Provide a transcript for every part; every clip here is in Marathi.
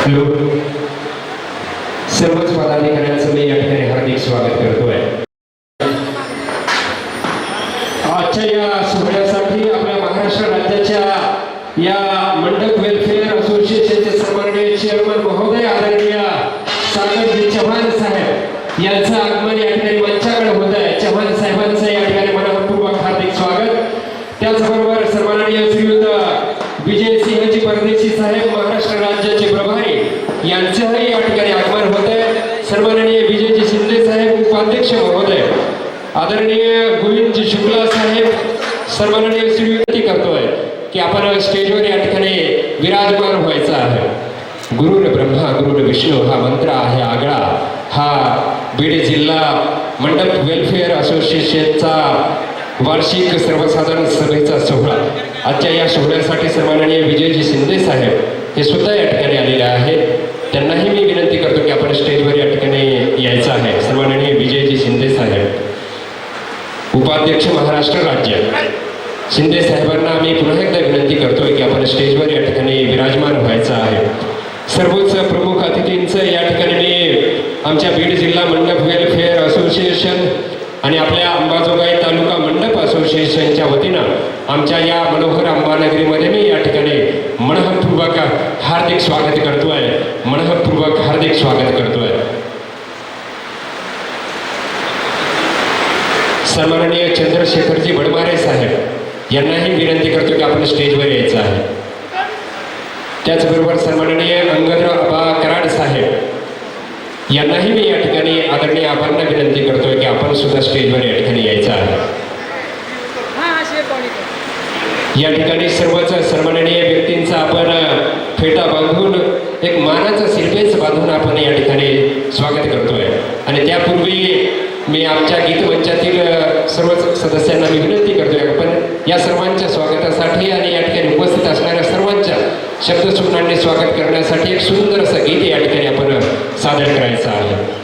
हॅलो, सर्वच पदाधिकाऱ्यांचं मी या ठिकाणी हार्दिक स्वागत करतोय। आजच्या या सोहळ्यासाठी आपल्या महाराष्ट्र राज्याच्या या मंडप वेलफेअर असोसिएशनचे सन्माननीय चेअरमन महोदय आदरणीय सागरजी चव्हाण साहेब यांचं आगमन या ठिकाणी मंचाकडे होत आहे। चव्हाण साहेबांचं या ठिकाणी मनपूर्वक हार्दिक स्वागत। त्याचबरोबर सन्माननीय श्रीयुत विजयसिंहजी परदेशी साहेब महाराष्ट्र राज्याचे प्रभारी यांचंही या ठिकाणी आगमन होत आहे। सन्माननीय विजयजी शिंदे साहेब उपाध्यक्ष महोदय, आदरणीय गोविंदजी शुक्ला साहेब, सन्माननीय श्रीयुती करतोय की आपण स्टेजवर या ठिकाणी विराजमान व्हायचं आहे। गुरुर ब्रह्मा गुरुर विष्णू हा मंत्र आहे आगळा। हा बीड जिल्हा मंडप वेलफेअर असोसिएशनचा वार्षिक सर्वसाधारण सभेचा सोहळा। आजच्या या सोहळ्यासाठी सन्माननीय विजयजी शिंदे साहेब हे सुद्धा या ठिकाणी आलेले आहेत। त्यांनाही मी विनंती करतो की आपण स्टेजवर या ठिकाणी यायचं आहे। सन्माननीय विजयजी शिंदे साहेब उपाध्यक्ष महाराष्ट्र राज्य, शिंदे साहेबांना आम्ही पुन्हा एकदा विनंती करतोय की आपण स्टेजवर या ठिकाणी विराजमान व्हायचं आहे। सर्वच प्रमुख अतिथींचं या ठिकाणी मी आमच्या बीड जिल्हा मंडप वेलफेअर असोसिएशन आणि आपल्या अंबाजोगाई तालुका मंडप असोसिएशनच्या वतीनं आमच्या या मनोहर अंबानगरीमध्ये मी या ठिकाणी मनःपूर्वक हार्दिक स्वागत करतोय, मनःपूर्वक हार्दिक स्वागत करतोय। सन्माननीय चंद्रशेखरजी बडमारे साहेब यांनाही विनंती करतो की आपण स्टेजवर यायचं आहे। त्याचबरोबर सन्माननीय अंगदराव कराड साहेब यांनाही मी या ठिकाणी आदरणीय आभारांना विनंती करतोय की आपण सुद्धा स्टेजवर या ठिकाणी यायचं आहे। या ठिकाणी सर्वच सन्माननीय व्यक्तींचा आपण फेटा बांधून एक मानाचा सिरपेच बांधून आपण या ठिकाणी स्वागत करतोय। आणि त्यापूर्वी मी आमच्या गीतमंचातील सर्वच सदस्यांना मी विनंती करतोय आपण या सर्वांच्या स्वागतासाठी आणि या ठिकाणी उपस्थित असणाऱ्या सर्वांच्या शब्दसुमनांनी स्वागत करण्यासाठी एक सुंदर असं गीत या ठिकाणी आपण सादर करायचं आहे।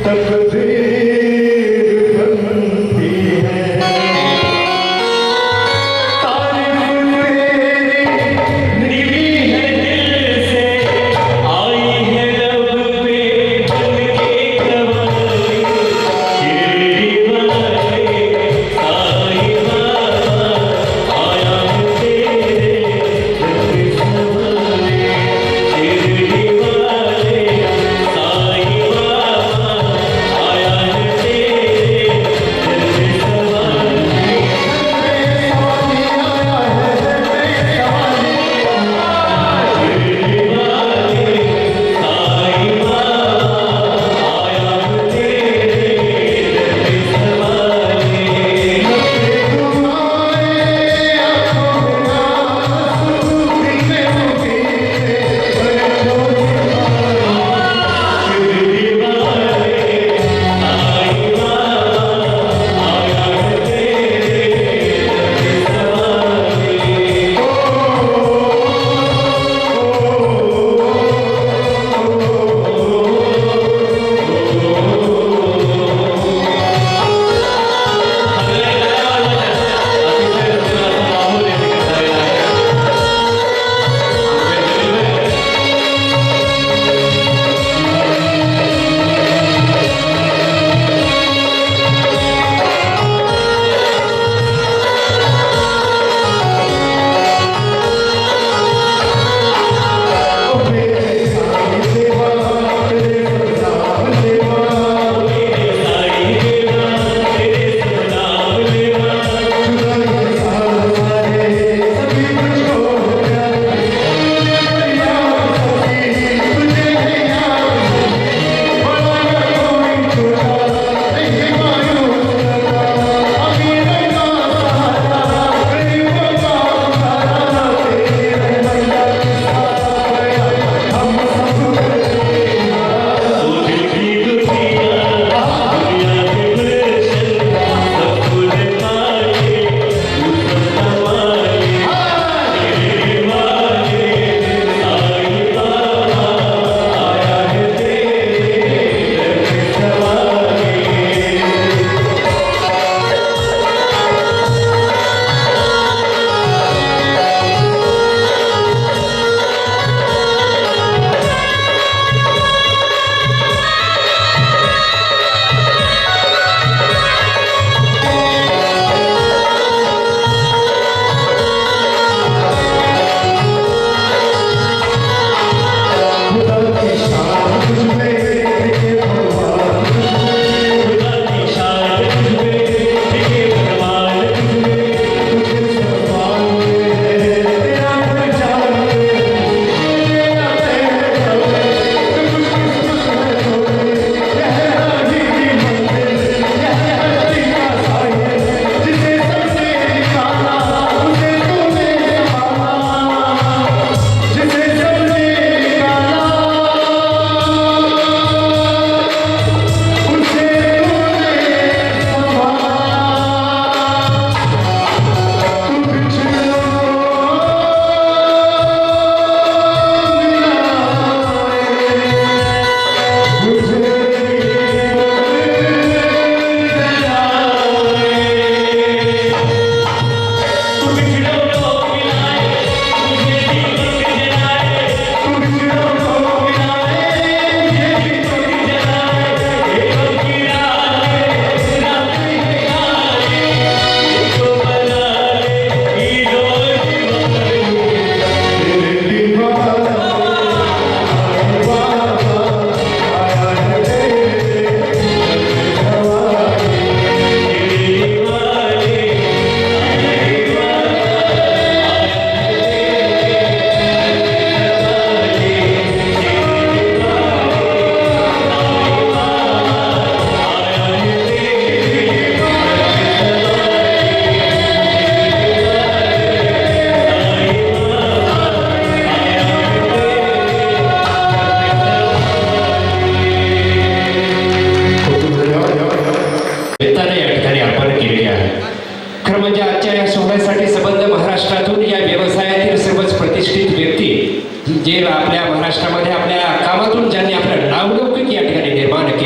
तकदीर बनती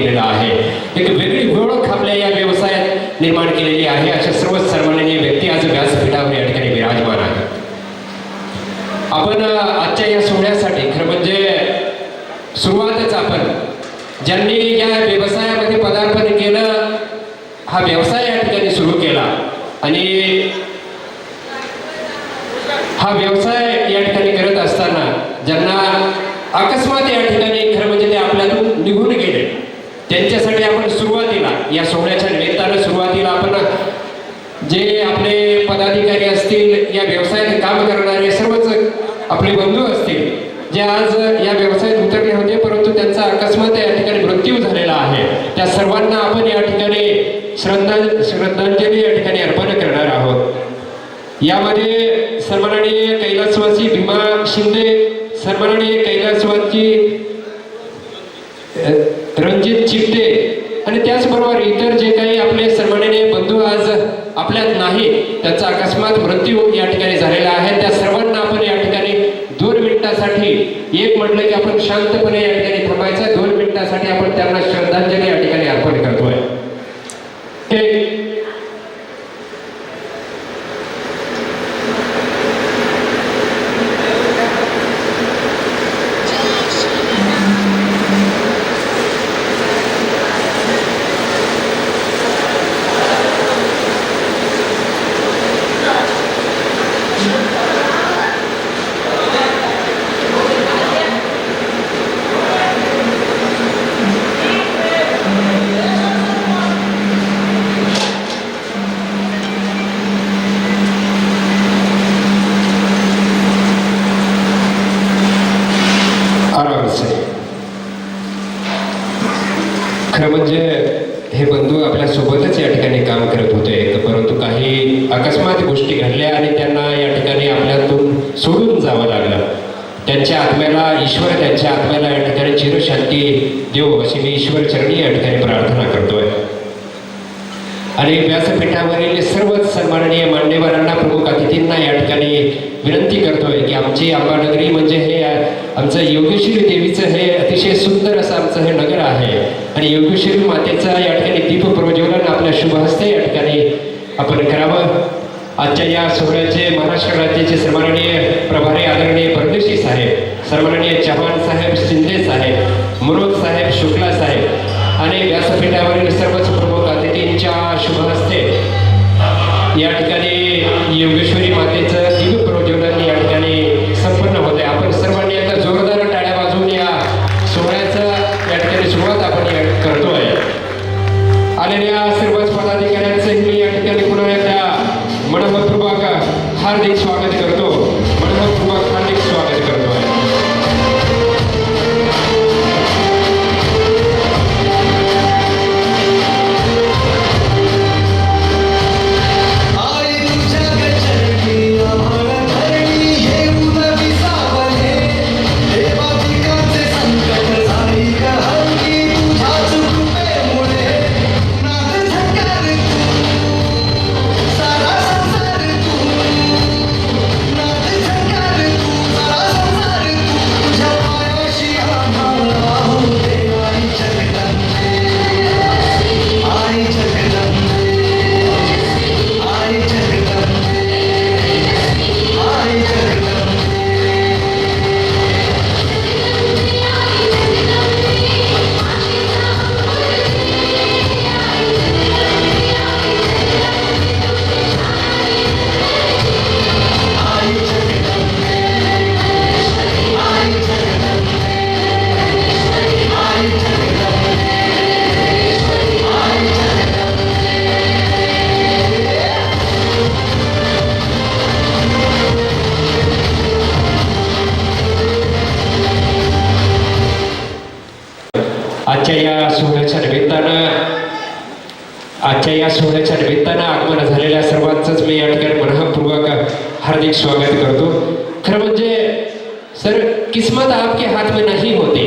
केलेला आहे. एक वेगळी ओळख आपल्या या व्यवसायात निर्माण केलेली आहे. अशा सर्व सन्माननीय व्यक्ती आज व्यासपीठावर या ठिकाणी विराजमान आहे. आपण आजच्या या सोहळ्यासाठी खरं म्हणजे सुरुवातच आपण ज्यांनी या व्यवसायामध्ये पदार्पण केलं, हा व्यवसाय या ठिकाणी सुरू केला आणि हा व्यवसाय या ठिकाणी करत असताना ज्यांना अकस्मात या ठिकाणी खरं म्हणजे ते आपल्यातून निघून गेले, त्यांच्यासाठी आपण सुरुवातीला या सोहळ्याच्या निमित्तानं सुरुवातीला आपण जे आपले पदाधिकारी असतील, या व्यवसायात काम करणारे सर्वच आपले बंधू असतील, जे आज या व्यवसायात उतरले होते परंतु त्यांचा अकस्मात या ठिकाणी मृत्यू झालेला आहे, त्या सर्वांना आपण या ठिकाणी श्रद्धांजली या ठिकाणी अर्पण करणार आहोत. यामध्ये सन्माननीय कैलासवासी भीमा शिंदे, सन्माननीय कैलासवासी रणजित चिपटे आणि त्याचबरोबर इतर जे काही आपले सन्माननीय बंधू आज आपल्यात नाही, त्यांचा अकस्मात मृत्यू या ठिकाणी झालेला आहे, त्या सर्वांना आपण या ठिकाणी 2 मिनिटासाठी, एक म्हटलं की आपण शांतपणे या ठिकाणी थांबायचं, 2 मिनिटासाठी आपण त्यांना श्रद्धांजली या ठिकाणी अर्पण करतोय. खरं म्हणजे हे बंधू आपल्या सोबतच या ठिकाणी काम करत होते, परंतु काही अकस्मात गोष्टी घडल्या आणि त्यांना या ठिकाणी आपल्यातून सोडून जावं लागलं. त्यांच्या आत्म्याला, ईश्वर त्यांच्या आत्म्याला या ठिकाणी चिरशांती देव अशी मी ईश्वर चरणी या ठिकाणी प्रार्थना करतोय. आणि व्यासपीठावरील सर्वच सन्माननीय मान्यवरांना, प्रमुख अतिथींना या ठिकाणी विनंती करतोय की आमची अंबानगरी म्हणजे हे आमचं योगेश्वरी देवीचं हे अतिशय सुंदर असं आमचं हे नगर आहे आणि योगेश्वरी मातेचा या ठिकाणी दीप प्रज्वलन आपल्या शुभ हस्ते या ठिकाणी आपण करावं. आजच्या या सोहळ्याचे महाराष्ट्र राज्याचे सन्माननीय प्रभारी आदरणीय परदेशी साहेब, सन्माननीय चव्हाण साहेब, शिंदे साहेब, मनोज साहेब, शुक्ला साहेब आणि व्यासपीठावरील सर्वच प्रमुख अतिथींच्या शुभ हस्ते या ठिकाणी योगेश्वरी मातेचं दिव्य प्रज्वलन या ठिकाणी संपन्न होते. आपण सर्वांनी आता जोरदार टाळ्या वाजवून या सोहळ्याचं या ठिकाणी सुरुवात आपण करतोय. आलेल्या सर्वच पदाधिकाऱ्यांचं मी या ठिकाणी पुन्हा एकदा मनःपूर्वक हार्दिक स्वागत करतो, मनःपूर्वक हार्दिक स्वागत करतोय. आजच्या या सोहळ्याच्या निमित्तानं आगमन झालेल्या सर्वांचंच मी या ठिकाणी मनःपूर्वक हार्दिक स्वागत करतो. खरं म्हणजे सर, किस्मत आपके हाथ में नहीं होती,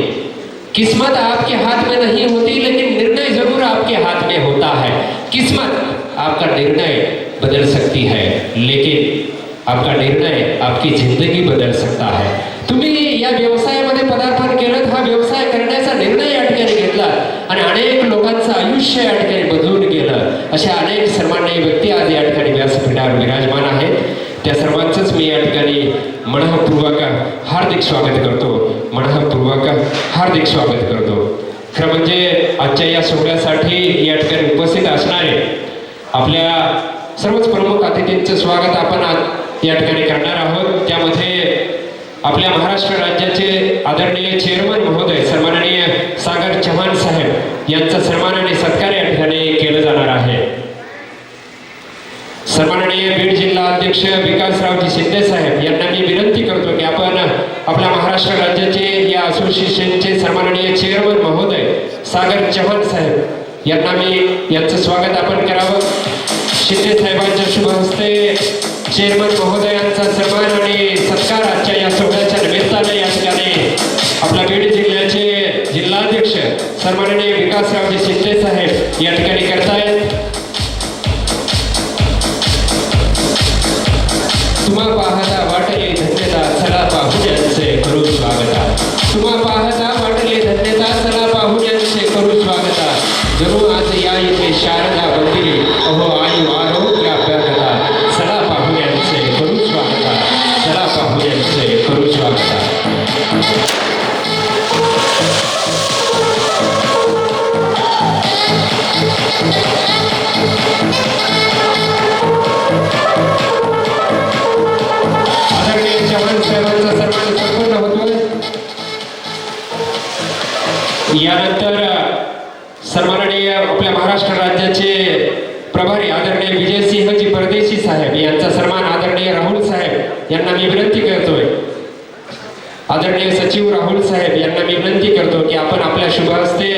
किस्मत आपके हाथ में नहीं होती, लेकिन निर्णय जरूर आपके हाथ में होता है. किस्मत आपका निर्णय बदल सकती है, लेकिन आपका निर्णय आपकी जिंदगी बदल सकता है. तुम्ही या व्यवसायामध्ये पदार्पण केलं, हा व्यवसाय करण्याचा निर्णय या ठिकाणी घेतला आणि अनेक आयुष्य या ठिकाणी बदलून गेलं. अशा अनेक सर्वमान्य व्यक्ती आज या ठिकाणी व्यासपीठावर विराजमान आहेत. त्या सर्वांचंच मी या ठिकाणी मनःपूर्वक हार्दिक स्वागत करतो. मनःपूर्वक हार्दिक स्वागत करतो. खरं म्हणजे आजच्या या सोहळ्यासाठी या ठिकाणी उपस्थित असणारे आपल्या सर्वच प्रमुख अतिथींचं स्वागत आपण या ठिकाणी करणार आहोत. त्यामध्ये आपल्या महाराष्ट्र राज्याचे आदरणीय चेअरमन महोदय सन्माननीय सागर चव्हाण साहेब यांचा सन्मान आणि सत्कार या ठिकाणी केला जाणार आहे. सन्माननीय बीड जिल्हा अध्यक्ष विकासरावजी शिंदे साहेब यांना मी विनंती करतो की आपण आपल्या महाराष्ट्र राज्याचे या असोसिएशनचे सन्माननीय चेअरमन महोदय सागर चव्हाण साहेब यांना मी यांचं स्वागत आपण करावं. शिंदे साहेबांच्या शुभ हस्ते चेअरमन महोदयांचा सन्मान आणि सत्कार आजच्या या सोहळ्याच्या निमित्ताने या ठिकाणी आपल्या बीड जिल्ह्याचे जिल्हाध्यक्ष सन्माननीय विकासरावजी शिंदे साहेब या ठिकाणी करतायत. तुम्हा पाहता वाटले धन्यता चला पाहुण्यांचे करू स्वागता. तुम्हा पाहता वाटले धन्यता चला पाहुण्यांचे करू स्वागता. जरूर आज या इथे शारदा मंदिरी अहो आयु आरोग्य अभ्यागता. चला पाहुण्यांचे करू स्वागता. चला पाहुण्यांचे करू स्वागता. आदरणीय चव्हाण साहेबांचा सन्मान संपूर्ण होतोय. यानंतर सन्माननीय आपल्या महाराष्ट्र राज्याचे प्रभारी आदरणीय विजयसिंहजी परदेशी साहेब यांचा सन्मान आदरणीय राहुल साहेब यांना मी विनंती करतोय. आदरणीय सचिव राहुल साहेब यांना मी विनंती करतो की आपण आपल्या शुभ हस्ते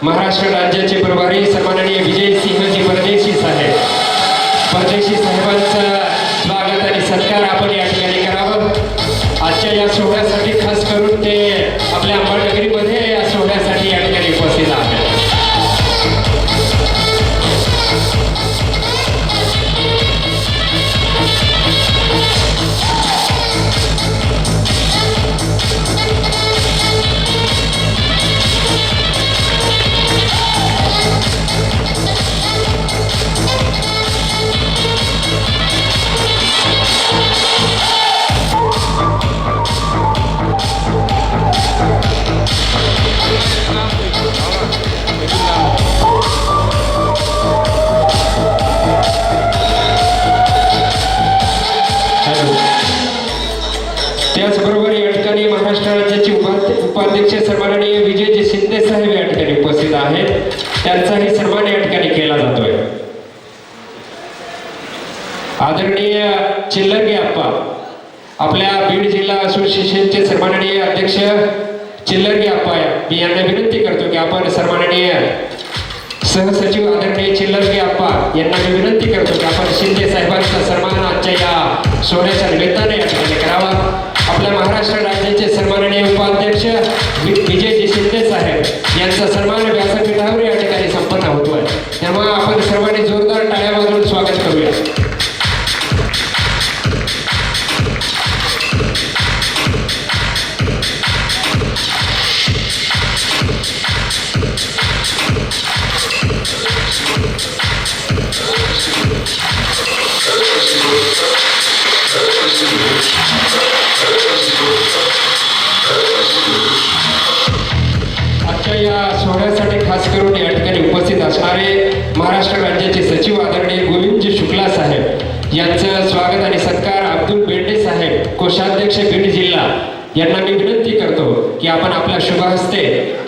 महाराष्ट्र राज्याचे प्रभारी सन्माननीय विजयसिंहजी परदेशी साहेबांचं स्वागत आणि सत्कार आपण या ठिकाणी करावं. आजच्या या सोहळ्यासाठी खास करून ते आपल्या अंबानगरीमध्ये या सोहळ्यासाठी या ठिकाणी उपस्थित आहेत. त्याचबरोबर या ठिकाणी महाराष्ट्र राज्याचे उपाध्यक्ष सन्माननीय विजयजी शिंदे साहेब या ठिकाणी उपस्थित आहेत. त्यांचाही सन्मान या ठिकाणी केला जातोय. आदरणीय चिल्लरगे आप्पा आपल्या बीड जिल्हा असोसिएशनचे सन्माननीय अध्यक्ष चिल्लरगे आप्पा मी यांना विनंती करतो की आपण सन्माननीय सहसचिव आदरणीय चिल्लरगे आप्पा यांना मी विनंती करतो की आपण शिंदे साहेबांचा सन्मान आजच्या या सोहळ्याच्या निमित्ताने या ठिकाणी करावा. आपल्या महाराष्ट्र राज्याचे सन्माननीय उपाध्यक्ष विजयजी शिंदे साहेब यांचा सन्मान व्यासपीठावर या ठिकाणी संपन्न होतोय. तेव्हा आपण सर्वांनी जोरदार टाळ्या वाजवून स्वागत करूया. आजच्या या सोहळ्यासाठी खास करून या ठिकाणी उपस्थित असणारे महाराष्ट्र राज्याचे सचिव आदरणीय गोविंदजी शुक्ला साहेब यांचं स्वागत आणि सत्कार अब्दुल बेंडे साहेब कोषाध्यक्ष बीड जिल्हा यांना मी विनंती करतो की आपण आपल्या शुभ हस्ते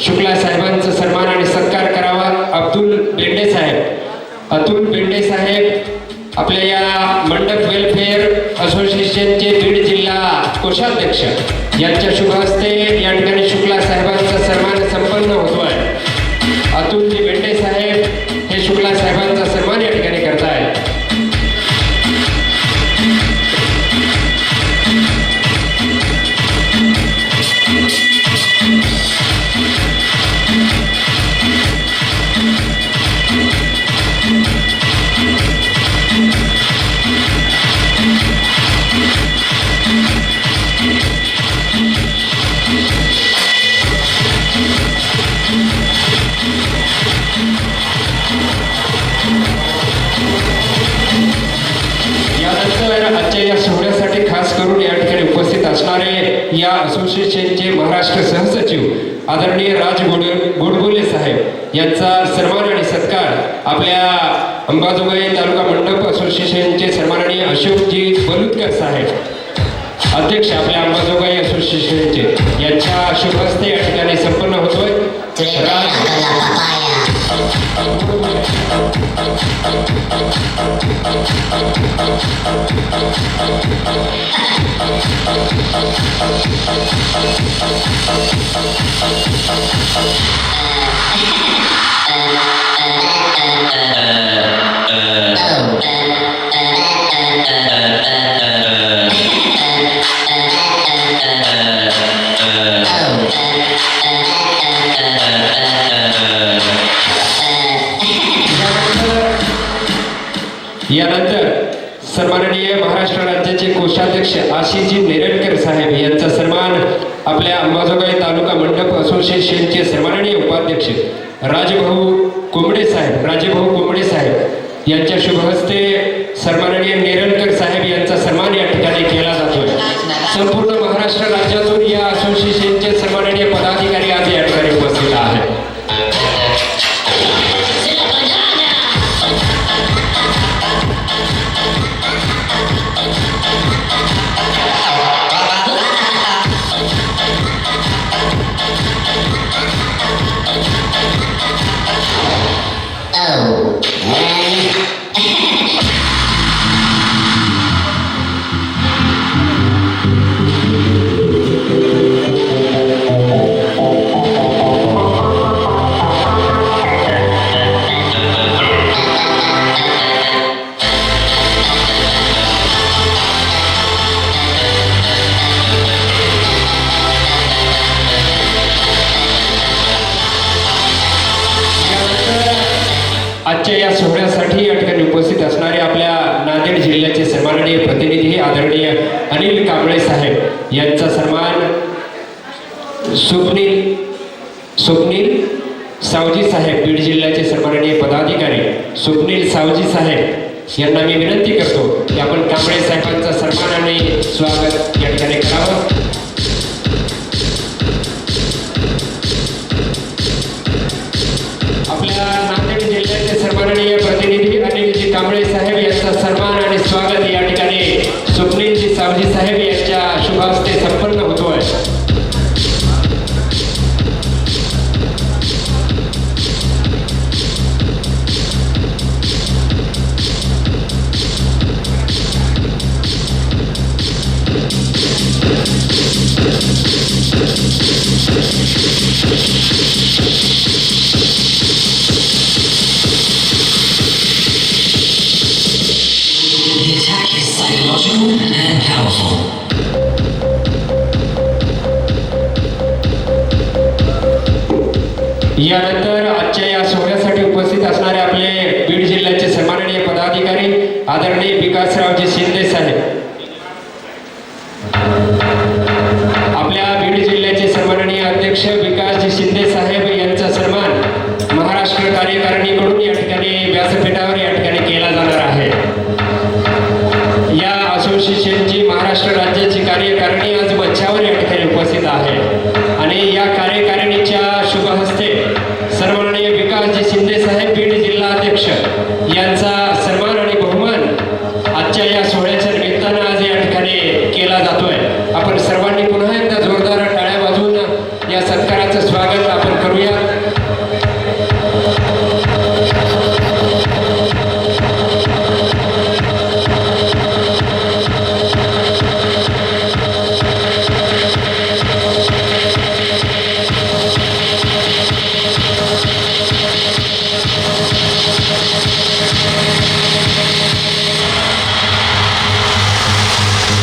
शुक्ला साहेबांचा सन्मान आणि सत्कार करावा. अब्दुल बेंडे साहेब आपल्या या मंडप वेलफेअर असोसिएशनचे बीड जिल्हा कोषाध्यक्ष यांच्या शुभ हस्ते या ठिकाणी शुक्ला साहेबांचा सन्मान संपन्न होतोय. अतुलजी बेंडे साहेब हे शुक्ला साहेबांचा सन्मान या ठिकाणी करतायत. या असोसिएशनचे महाराष्ट्र सहसचिव आदरणीय राज गोडबोले साहेब यांचा सन्मान आणि सत्कार आपल्या अंबाजोगाई तालुका मंडप असोसिएशनचे सन्माननीय अशोकजी बलुतकर साहेब अध्यक्ष आपल्या अंबाजोगाई असोसिएशनचे यांच्या शुभ हस्ते या ठिकाणी संपन्न होतोय. यानंतर सन्माननीय महाराष्ट्र राज्याचे कोषाध्यक्ष आशिषजी नेरळकर साहेब यांचा सन्मान आपल्या अंबाजोगाई तालुका मंडप असोसिएशनचे सन्माननीय उपाध्यक्ष राजभाऊ कोंबडे साहेब यांच्या शुभ हस्ते सन्माननीय नेरळकर साहेब यांचा सन्मान या ठिकाणी केला जातोय. संपूर्ण महाराष्ट्र राज्यातून या असोसिएशनचे सन्माननीय पदाधिकारी आज या ठिकाणी उपस्थित आहेत. आजच्या या सोहळ्यासाठी या ठिकाणी उपस्थित असणारे आपल्या नांदेड जिल्ह्याचे सन्माननीय प्रतिनिधी आदरणीय अनिल कांबळे साहेब यांचा सन्मान स्वप्नील सावजी साहेब बीड जिल्ह्याचे सन्माननीय पदाधिकारी स्वप्नील सावजी साहेब यांना मी विनंती करतो की आपण कांबळे साहेबांचा सन्मान आणि स्वागत या ठिकाणी करावं. आपल्या नांदेड जिल्ह्याचे सन्माननीय प्रतिनिधी अनिलजी कांबळे साहेब यांचा सन्मान आणि स्वागत या ठिकाणी स्वप्नीलजी सावजी साहेब यांच्या शुभ हस्ते संपन्न होतोय. The attack is psychological and powerful. यानंतर आजच्या या सोहळ्यासाठी उपस्थित असणारे आपले बीड जिल्ह्याचे सन्माननीय पदाधिकारी आदरणीय विकासरावजी शिंदे साहेब, आपल्या बीड जिल्ह्याचे सन्माननीय अध्यक्ष विकासजी शिंदे साहेब यांचा सन्मान महाराष्ट्र कार्यकारिणीकडून या ठिकाणी व्यासपीठावर या ठिकाणी केला जाणार आहे. या असोसिएशनची महाराष्ट्र राज्याची कार्यकारिणी आज मंचावर या ठिकाणी उपस्थित आहे आणि या कार्यकारिणीच्या शुभ हस्ते सन्माननीय विकासजी शिंदे साहेब बीड जिल्हा अध्यक्ष यांचा सन्मान आणि बहुमान आजच्या या सोहळ्याच्या निमित्तानं आज या ठिकाणी केला जातोय. आपण सर्वांनी पुन्हा एकदा जोरदार टाळ्या वाजवून या सत्काराचं स्वागत आपण करूया.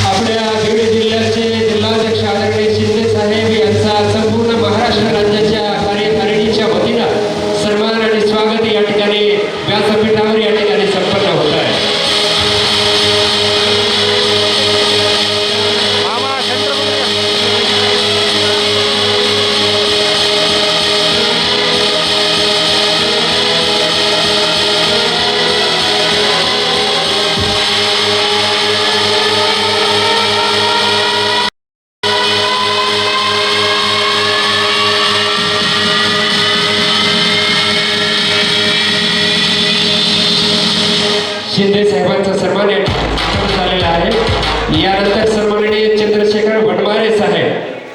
आपल्या बीड जिल्ह्याचे जिल्हाध्यक्ष आदरणीय शिंदे साहेब यांचा संपूर्ण महाराष्ट्र राज्याच्या कार्यकारिणीच्या वतीनं सन्मान आणि स्वागत या ठिकाणी व्यासपीठावर या ठिकाणी संपन्न होत आहे.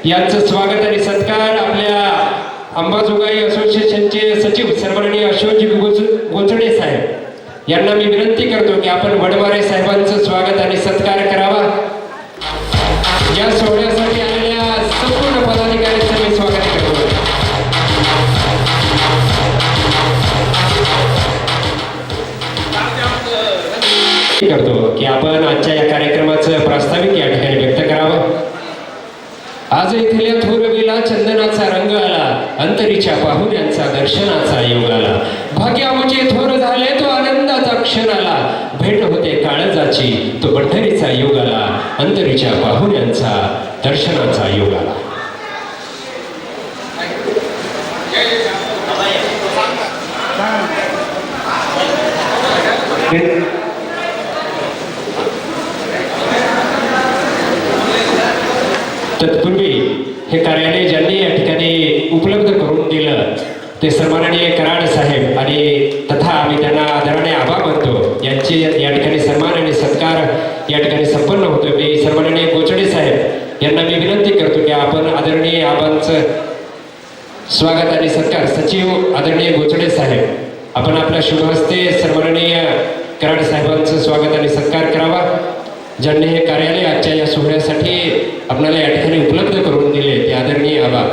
यांचं स्वागत आणि सत्कार आपल्या अंबाजोगाई असोसिएशनचे सचिव सन्माननीय अशोकजी गोचडे साहेब यांना मी विनंती करतो की आपण वडमारे साहेबांचं स्वागत आणि सत्कार करावा. या सोहळ्यासाठी आलेल्या संपूर्ण पदाधिकाऱ्यांचं मी स्वागत करतो. की आपण आजच्या या कार्यक्रमाचं प्रास्ताविक या ठिकाणी व्यक्त करावं. आज इथल्या थोर गेला चंदनाचा रंग आला, अंतरीच्या पाहुण्यांचा दर्शनाचा योग आला. भाग्य आमचे थोर झाले तो आनंदाचा क्षण आला, भेट होते काळजाची तो पंढरीचा योग आला, अंतरीच्या पाहुण्यांचा दर्शनाचा योग आला. तत्पूर्वी हे कार्यालय ज्यांनी या ठिकाणी उपलब्ध करून दिलं ते सन्माननीय कराड साहेब आणि तथा आम्ही त्यांना आदराने आभार मानतो. यांचे या ठिकाणी सन्मान आणि सत्कार या ठिकाणी संपन्न होतो. मी सन्माननीय गोचडे साहेब यांना मी विनंती करतो की आपण आदरणीय आबांचं स्वागत आणि सत्कार सचिव आदरणीय गोचडे साहेब आपण आपल्या शुभ हस्ते सन्माननीय कराड साहेबांचं स्वागत आणि सत्कार करावा. ज्यांनी हे कार्यालय आजच्या या सोहळ्यासाठी आपल्याला या ठिकाणी उपलब्ध करून दिले ते आदरणीय आभार.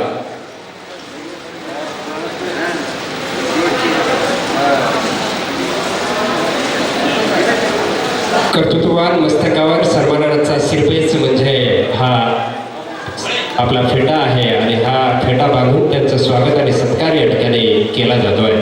कर्तृत्ववान मस्तकावर सन्मानाचा शिरपेच म्हणजे हा आपला फेटा आहे आणि हा फेटा बांधून त्यांचं स्वागत आणि सत्कार या ठिकाणी केला जातोय.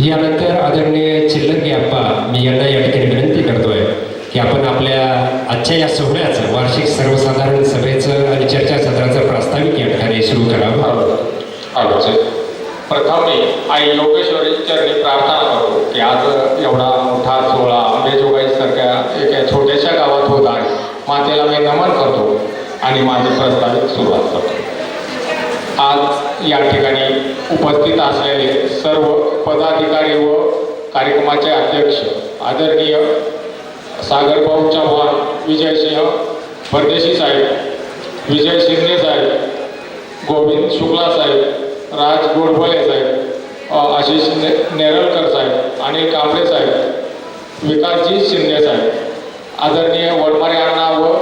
यानंतर आदरणीय चिल्लगी आप्पा मी यांना या ठिकाणी विनंती करतोय की आपण आपल्या आजच्या या सोहळ्याचं वार्षिक सर्वसाधारण सभेचं आणि चर्चासत्राचं प्रास्ताविक या ठिकाणी सुरू करावं. प्रथम मी आई योगेश्वरी चरणी प्रार्थना करतो की आज एवढा मोठा सोहळा अंबेजोगाईसारख्या एका छोट्याशा गावात होत आहे. मातेला मी नमन करतो आणि माझी प्रस्तावित सुरुवात करतो. आज या ठिकाणी उपस्थित असलेले सर्व पदाधिकारी व कार्यक्रमाचे अध्यक्ष आदरणीय सागरभाऊ चव्हाण, विजयसिंह परदेशी साहेब, विजय शिंदे साहेब, गोविंद शुक्ला साहेब, राज गोडबोले साहेब, आशिष नेरळकर साहेब, अनिल कांबळे साहेब, विकासजी शिंदे साहेब, आदरणीय वडमारे अण्णा व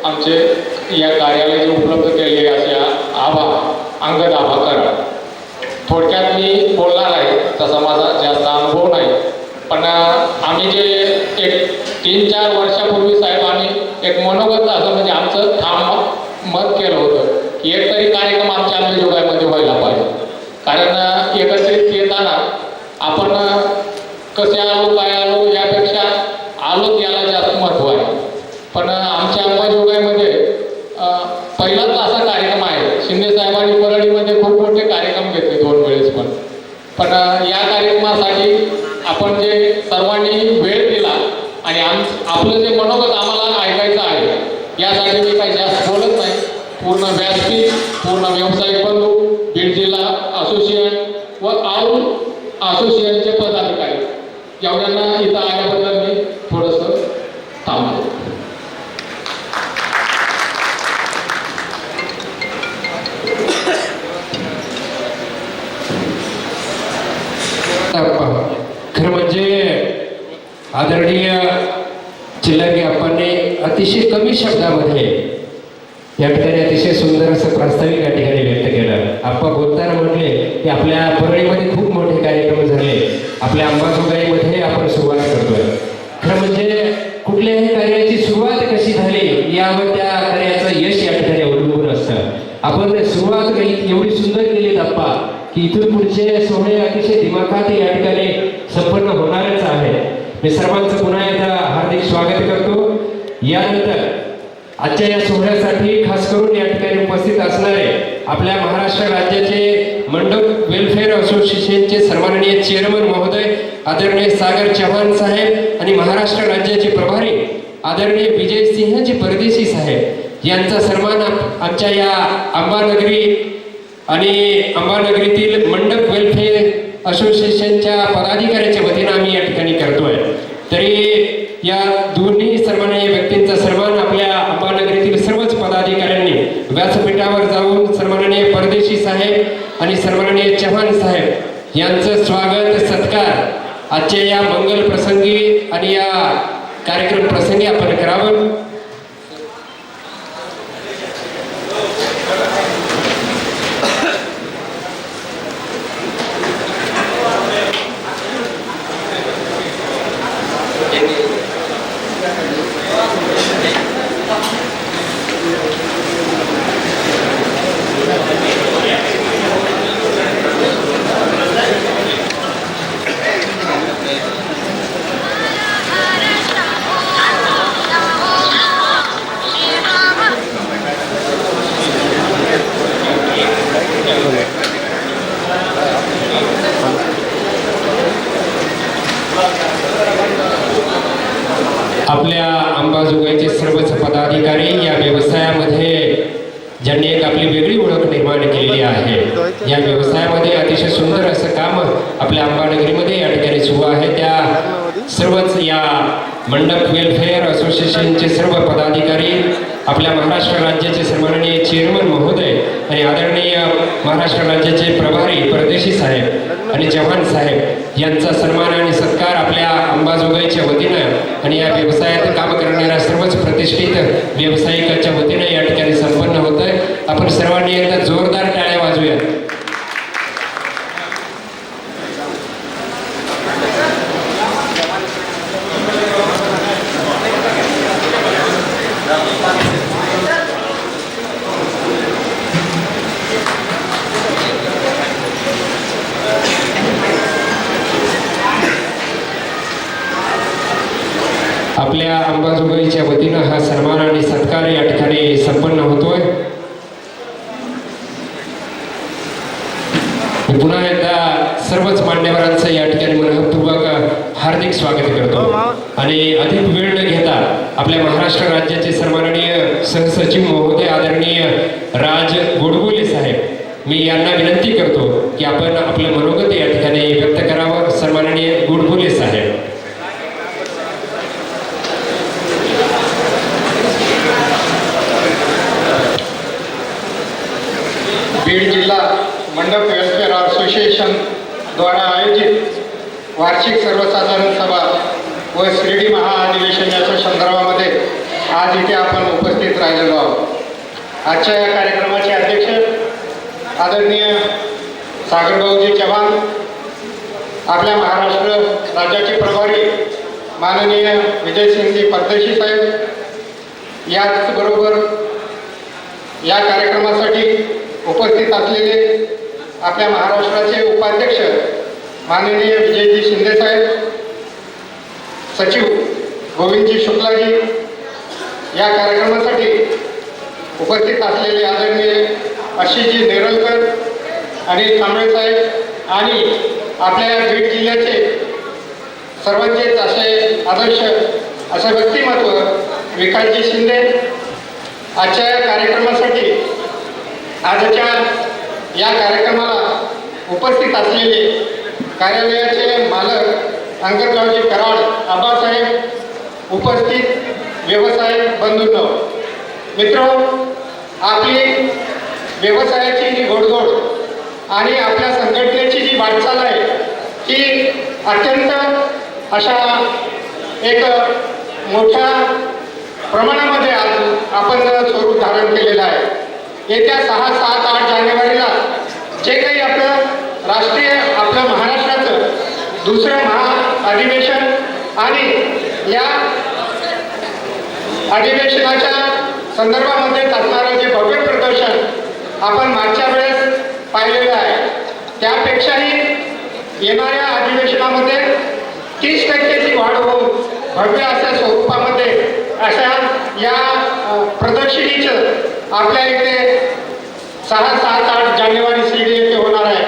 आमचे या कार्यालयाचे उपलब्ध केलेले असे अंगद आभा कराड. थोडक्यात मी बोलणार आहे, तसा माझा जास्त अनुभव नाही, पण आम्ही जे एक 3-4 वर्षापूर्वी साहेब आम्ही एक मनोगत असं म्हणजे आमचं ठाम मत केलं होतं की एक तरी कार्यक्रम आमच्या अंबेजोगाईमध्ये व्हायला पाहिजे. कारण एकत्रित येताना आपण कसे आलो काय आलो यापेक्षा आलो याला जास्त महत्त्व आहे. पण आमच्या अंबेजोगाईमध्ये पहिलाच असा कार्यक्रम आहे. शिंदे साहेबांनी परळीमध्ये खूप मोठे कार्यक्रम घेतले 2 वेळेस पण या कार्यक्रमासाठी आपण जे सर्वांनी वेळ दिला आणि आपलं जे मनोगत आम्हाला ऐकायचं आहे यासाठी मी काही जास्त बोलत नाही. पूर्ण व्यासपीठ, पूर्ण व्यावसायिक बंधू, बीड जिल्हा असोसिएशन व आऊल असोसिएशनचे पदाधिकारी एवढ्यांना इथं आल्याबद्दल मी थोडंसं थांबतो. खरं म्हणजे आदरणीय चिल्लगी आप्पांनी अतिशय कमी शब्दामध्ये या ठिकाणी अतिशय सुंदर असं प्रास्ताविक या ठिकाणी व्यक्त केलं. आप्पा बोलताना म्हटले की आपल्या परळीमध्ये खूप मोठे कार्यक्रम झाले, आपल्या अंबाजोगाईमध्ये आपण सुरुवात करतोय. खरं म्हणजे कुठल्याही कार्याची सुरुवात कशी झाली यावर त्या कार्याचं यश या ठिकाणी अवलंबून असतं. आपण सुरुवात एवढी सुंदर केली आप्पा की इथून पुढचे सोहळे अतिशय दिमाखात या ठिकाणी संपन्न होणारच आहे. मी सर्वांचं पुन्हा एकदा हार्दिक स्वागत करतो. यानंतर आजच्या या सोहळ्यासाठी खास करून या ठिकाणी उपस्थित असणारे आपल्या महाराष्ट्र राज्याचे मंडप वेलफेअर असोसिएशनचे सन्माननीय चेअरमन महोदय आदरणीय सागर चव्हाण साहेब आणि महाराष्ट्र राज्याचे प्रभारी आदरणीय विजय सिंहजी परदेशी साहेब यांचा सन्मान आमच्या या अंबानगरी आणि अंबानगरीतील मंडप वेलफेअर असोसिएशनच्या पदाधिकाऱ्यांच्या वतीनं आम्ही या ठिकाणी करतोय. तरी या दोन्ही सन्माननीय व्यक्तींचा सन्मान आपल्या अंबानगरीतील सर्वच पदाधिकाऱ्यांनी व्यासपीठावर जाऊन सन्माननीय परदेशी साहेब आणि सन्माननीय चव्हाण साहेब यांचं स्वागत सत्कार आजच्या या मंगल प्रसंगी आणि या कार्यक्रम प्रसंगी आपण करावं. आपल्या अंबाजोगाईचे सर्वच पदाधिकारी या व्यवसायामध्ये ज्यांनी एक आपली वेगळी ओळख निर्माण केलेली आहे. या व्यवसायामध्ये अतिशय सुंदर असं काम आपल्या अंबानगरीमध्ये या ठिकाणी सुरू आहे. त्या सर्वच या मंडप वेलफेअर असोसिएशनचे सर्व पदाधिकारी आपल्या महाराष्ट्र राज्याचे सन्माननीय चेअरमन महोदय आणि आदरणीय महाराष्ट्र राज्याचे प्रभारी परदेशी साहेब आणि चव्हाण साहेब यांचा सन्मान आणि सत्कार आपल्या अंबाजोगाईच्या वतीनं आणि या व्यवसायात काम करणाऱ्या सर्वच प्रतिष्ठित व्यावसायिकांच्या वतीनं या ठिकाणी संपन्न होत आहे. आपण सर्वांनी एकदा जोरदार टाळ्या वाजूया. आपल्या अंबाजोगाईच्या वतीनं हा सन्मान आणि सत्कार या ठिकाणी संपन्न होतोय. पुन्हा एकदा सर्वच मान्यवरांचं या ठिकाणी मनःपूर्वक हार्दिक स्वागत करतो आणि अधिक वेळ न घेता आपल्या महाराष्ट्र राज्याचे सन्माननीय सहसचिव महोदय आदरणीय राज गोडबोले साहेब मी यांना विनंती करतो की आपण आपलं मनोगत या ठिकाणी व्यक्त करावं. सन्माननीय गोडबोले साहेब. बीड जिल्हा मंडप वेलफेअर असोसिएशन द्वारा आयोजित वार्षिक सर्वसाधारण सभा व शिर्डी महाअधिवेशनाच्या संदर्भामध्ये आज इथे आपण उपस्थित राहिलेलो आहोत. आजच्या या कार्यक्रमाचे अध्यक्ष आदरणीय सागरभाऊजी चव्हाण, आपल्या महाराष्ट्र राज्याचे प्रभारी माननीय विजयसिंहजी परदेशी साहेब, याचबरोबर या कार्यक्रमासाठी उपस्थित असलेले आपल्या महाराष्ट्राचे उपाध्यक्ष माननीय विजयजी शिंदे साहेब, सचिव गोविंदजी शुक्लाजी, या कार्यक्रमासाठी उपस्थित असलेले आदरणीय आशिषजी नेरळकर आणि कांबळे साहेब आणि आपल्या बीड जिल्ह्याचे सर्वांचेच असे आदर्श असं व्यक्तिमत्व विकासजी शिंदे. आजच्या या कार्यक्रमासाठी आजच्या या कार्यक्रमाला उपस्थित असलेले कार्यालयाचे मालक अंगदरावजी कराड आबासाहेब, उपस्थित व्यवसायिक बंधूंनो, मित्रांनो, आपली व्यवसायाची जी घोडदौड आणि आपल्या संघटनेची जी वाटचाल आहे ती अत्यंत अशा एक मोठ्या प्रमाणामध्ये आज आपण स्वरूप धारण केलेलं आहे. येत्या 6, 7, 8 जानेवारीला जे काही आपलं राष्ट्रीय आपलं महाराष्ट्राचं दुसरं महाअधिवेशन आणि या अधिवेशनाच्या संदर्भामध्ये असणारं जे भव्य प्रदर्शन आपण मागच्या वेळेस पाहिलेलं आहे, त्यापेक्षाही येणाऱ्या अधिवेशनामध्ये 30% वाढ होऊन भव्य अशा स्वरूपामध्ये अशा या प्रदर्शनीचं आपल्या इथे 6, 7, 8 जानेवारी शिर्डी येथे होणार आहे.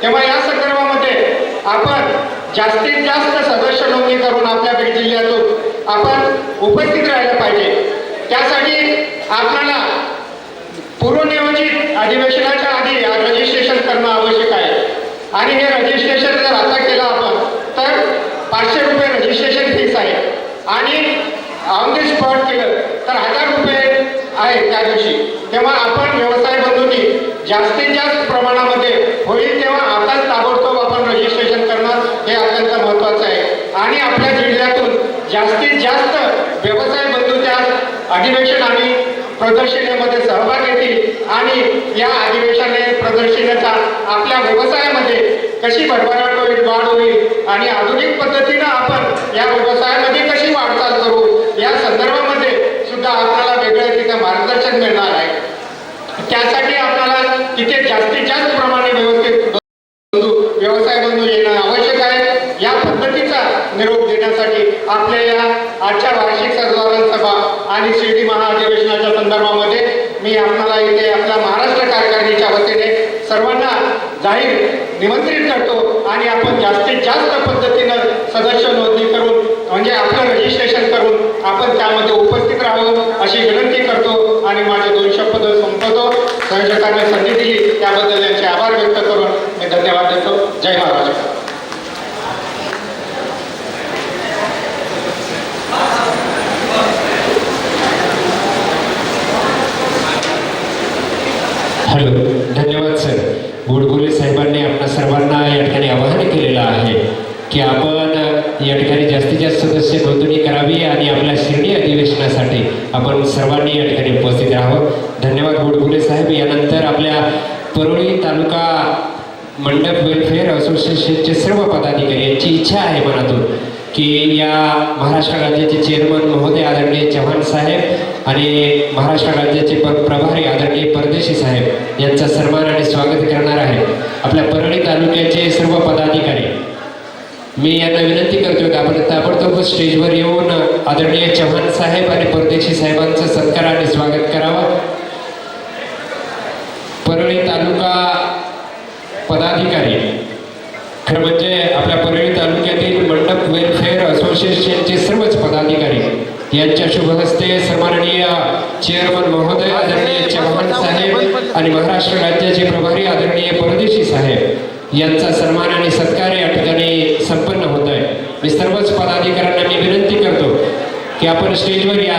तेव्हा या संदर्भामध्ये आपण जास्तीत जास्त सदस्य नोंदणी करून आपल्या बीड जिल्ह्यातून आपण उपस्थित राहायला पाहिजे. त्यासाठी आपल्याला पूर्वनियोजित अधिवेशनाच्या आधी रजिस्ट्रेशन करणं आवश्यक आहे. आणि हे रजिस्ट्रेशन जर आता केलं आपण तर 500 रुपये रजिस्ट्रेशन फीस आहे आणि ऑन दी स्पॉट केलं तर 1000 रुपये आहे त्या दिवशी. तेव्हा आपण व्यवसाय बंधूंनी जास्तीत जास्त प्रमाणामध्ये होईल तेव्हा आताच ताबडतोब आपण रजिस्ट्रेशन करणं हे अत्यंत महत्त्वाचं आहे. आणि आपल्या जिल्ह्यातून जास्तीत जास्त व्यवसाय बंधू त्या अधिवेशन आणि प्रदर्शनीमध्ये सहभाग घेतील आणि या अधिवेशने प्रदर्शनाचा आपल्या व्यवसायामध्ये कशी भरभराट होईल, वाढ होईल आणि आधुनिक पद्धतीनं आपण या व्यवसायामध्ये कशी वाटचाल करू या संदर्भामध्ये सुद्धा आपल्याला वेगळं तिथे मार्गदर्शन मिळणार आहे. त्यासाठी आपल्याला तिथे जास्तीत जास्त प्रमाणे व्यवसाय बंधू येणं आवश्यक आहे. या पद्धतीचा निरोप देण्यासाठी आपल्या या आजच्या वार्षिक साधारण सभा आणि शिर्डी महाअधिवेशनाच्या संदर्भामध्ये मी आपल्याला इथे आपल्या महाराष्ट्र कार्यकारिणीच्या वतीने सर्वांना जाहीर निमंत्रित करतो आणि आपण जास्तीत जास्त पद्धतीनं सदस्य नोंदणी करून म्हणजे आपलं रजिस्ट्रेशन करून आपण त्यामध्ये उपस्थित राहावं अशी विनंती करतो आणि माझे 2 शब्द संपवतो. संयोजकांनी संधी दिली त्याबद्दल यांचे आभार व्यक्त करून मी धन्यवाद देतो. जय महाराष्ट्र. हॅलो, धन्यवाद सर. गोडबोले साहेबांनी आपल्या सर्वांना या ठिकाणी आवाहन केलेलं आहे की आपण या ठिकाणी जास्तीत जास्त सदस्य नोंदणी करावी आणि आपल्या शिर्डी अधिवेशनासाठी आपण सर्वांनी या ठिकाणी उपस्थित राहावं. धन्यवाद गोडबोले साहेब. यानंतर आपल्या परळी तालुका मंडप वेलफेअर असोसिएशनचे सर्व पदाधिकारी यांची इच्छा आहे मनातून की या महाराष्ट्र राज्याचे चेअरमन महोदय आदरणीय चव्हाण साहेब आणि महाराष्ट्र राज्याचे प्रभारी आदरणीय परदेशी साहेब यांचा सन्मान आणि स्वागत करणार आहे. आपल्या परळी तालुक्याचे सर्व पदाधिकारी मी यांना विनंती करतो की आपण ताबडतोब स्टेजवर येऊन आदरणीय चव्हाण साहेब आणि परदेशी साहेबांचं सत्कार आणि स्वागत करावं. परळी तालुका पदाधिकारी खरं म्हणजे आपल्या परळी तालुक्यातील मंडप वेलफेअर असोसिएशनचे सर्वच पदाधिकारी यांच्या शुभ हस्ते सन्माननीय चेअरमन महोदय आदरणीय चव्हाण साहेब आणि महाराष्ट्र राज्याचे प्रभारी आदरणीय परदेशी साहेब यांचा सन्मान आणि सत्कार या ठिकाणी संपन्न होत आहे. मी सर्वच पदाधिकाऱ्यांना मी विनंती करतो की आपण स्टेजवर या.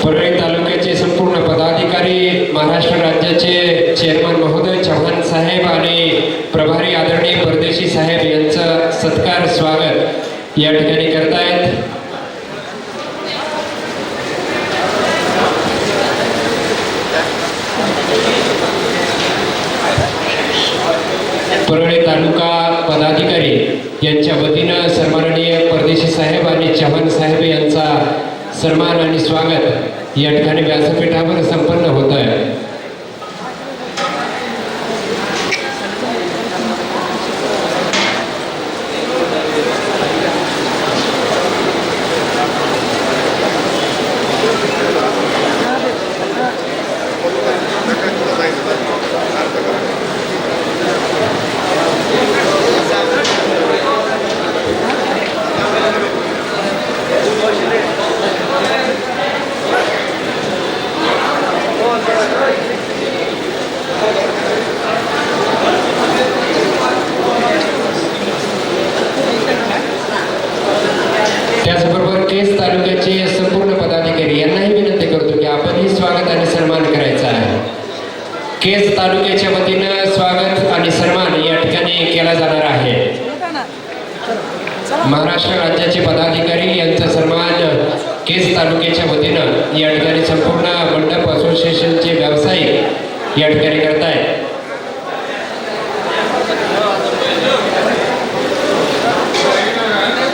परळी तालुक्याचे संपूर्ण पदाधिकारी महाराष्ट्र राज्याचे चेअरमन महोदय चव्हाण साहेब आणि प्रभारी आदरणीय परदेशी साहेब यांचं सत्कार स्वागत या ठिकाणी करतायत. परळी तालुका पदाधिकारी यांच्या वतीनं सन्माननीय परदेशी साहेब आणि चव्हाण साहेब यांचा सन्मान आणि स्वागत या ठिकाणी व्यासपीठावर संपन्न होत आहे. त्याचबरोबर केस तालुक्याचे संपूर्ण पदाधिकारी यांनाही विनंती करतो की आपणही स्वागत आणि सन्मान करायचा आहे. केस तालुक्याच्या वतीनं स्वागत आणि सन्मान या ठिकाणी केला जाणार आहे. महाराष्ट्र राज्याचे पदाधिकारी यांचा सन्मान केस तालुक्याच्या वतीनं या ठिकाणी संपूर्ण मंडप असोसिएशनचे व्यावसायिक या ठिकाणी करतायत.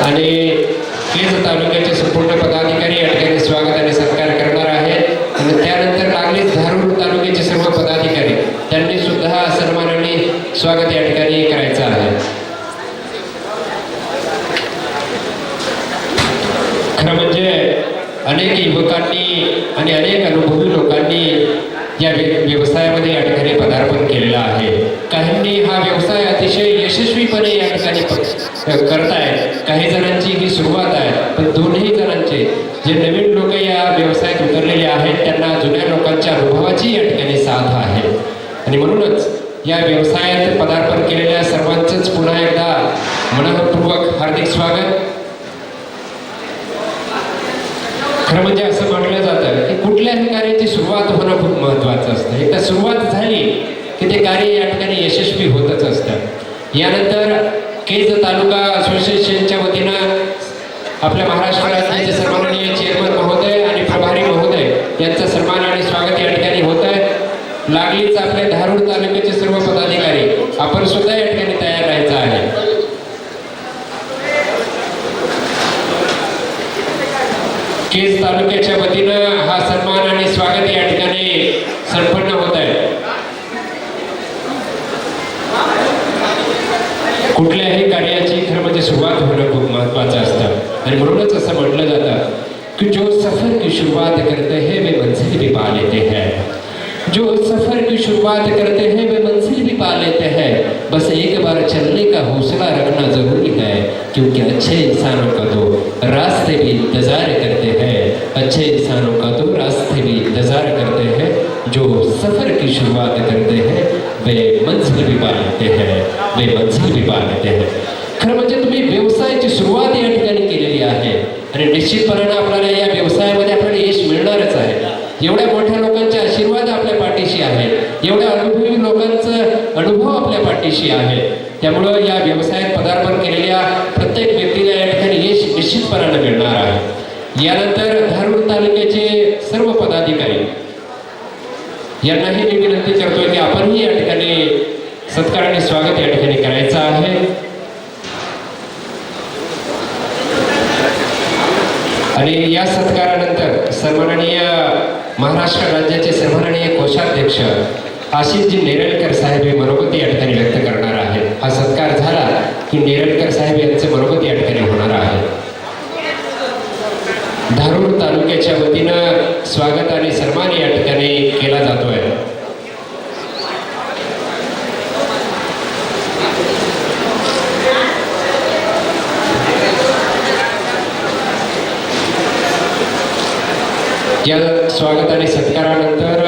आणि केज तालुक्याचे संपूर्ण पदाधिकारी या ठिकाणी स्वागत आणि सत्कार करणार आहेत. आणि त्यानंतर लागलीच धारूर तालुक्याचे सर्व पदाधिकारी स्वागत या ठिकाणी करायचं आहे. खरं म्हणजे अनेक युवकांनी आणि अनेक अनुभवी लोकांनी या व्यवसायामध्ये या ठिकाणी पदार्पण केलेलं आहे. काहींनी हा व्यवसाय अतिशय यशस्वीपणे या ठिकाणी करतायत. काही जणांची ही सुरुवात आहे, पण दोन्ही जणांचे जे नवीन लोक या व्यवसायात उतरलेले आहेत त्यांना जुन्या लोकांच्या अनुभवाची या ठिकाणी साथ आहे. आणि म्हणूनच या व्यवसायात पदार्पण केलेल्या सर्वांचंच पुन्हा एकदा मनःपूर्वक हार्दिक स्वागत. खरं म्हणजे असं म्हटलं जातं की कुठल्याही कार्याची सुरुवात होणं खूप महत्त्वाचं असतं. एकदा सुरुवात झाली की ते कार्य या ठिकाणी यशस्वी होतच असतं. यानंतर केज तालुका असोसिएशनच्या वतीनं आपल्या महाराष्ट्र राज्याचे सन्माननीय चेअरमन महोदय आणि प्रभारी महोदय यांचा सन्मान आणि स्वागत या ठिकाणी होत आहे. लागलीच आपले धारूर तालुक्याचे सर्व पदाधिकारी आपण सुद्धा या ठिकाणी तयार राहायचं आहे. केज तालुक्याच्या वतीनं हा सन्मान आणि स्वागत या ठिकाणी संपन्न होत आहे. कुठल्याही कार्याची खरं म्हणजे सुरुवात होणं खूप महत्त्वाचं असतं. आणि म्हणूनच असं म्हटलं जातं की जो सफर की शुरुआत करते हैं वे मंजिल भी पा लेते हैं. जो सफर की शुरुआत करते हैं वे मंजिल भी पा लेते हैं. बस एक बार चलने का हौसला रखना जरूरी है, क्योंकि अच्छे इंसानों का तो रास्ते भी इंतजार करते हैं. अच्छे इंसानों का तो रास्ते भी इंतजार करते हैं. जो सफर की शुरुआत करते हैं वे मंजिल भी पा लेते हैं. वे मंजिल भी पा लेते हैं. खरं म्हणजे तुम्ही व्यवसायाची सुरुवात या ठिकाणी केलेली आहे आणि निश्चितपणानं आपल्याला या व्यवसायामध्ये आपल्याला यश मिळणारच आहे. एवढ्या मोठ्या लोकांचे आशीर्वाद आपल्या पाठीशी आहेत. एवढ्या अनुभवी लोकांचं अनुभव आपल्या पाठीशी आहे. त्यामुळं या व्यवसायात पदार्पण केलेल्या प्रत्येक व्यक्तीला या ठिकाणी यश निश्चितपणानं मिळणार आहे. यानंतर धारूर तालुक्याचे सर्व पदाधिकारी यांनाही मी विनंती करतोय की आपणही या ठिकाणी सत्कार आणि स्वागत या ठिकाणी करायचं आहे. आणि या सत्कारानंतर सन्माननीय महाराष्ट्र राज्याचे सन्माननीय कोषाध्यक्ष आशिषजी नेरळकर साहेब हे मनोगत या ठिकाणी व्यक्त करणार आहेत. हा सत्कार झाला की नेरळकर साहेब यांचे मनोगत या ठिकाणी होणार आहे. धारूर तालुक्याच्या वतीनं स्वागत आणि सन्मान या ठिकाणी केला जातोय. या स्वागत आणि सत्कारानंतर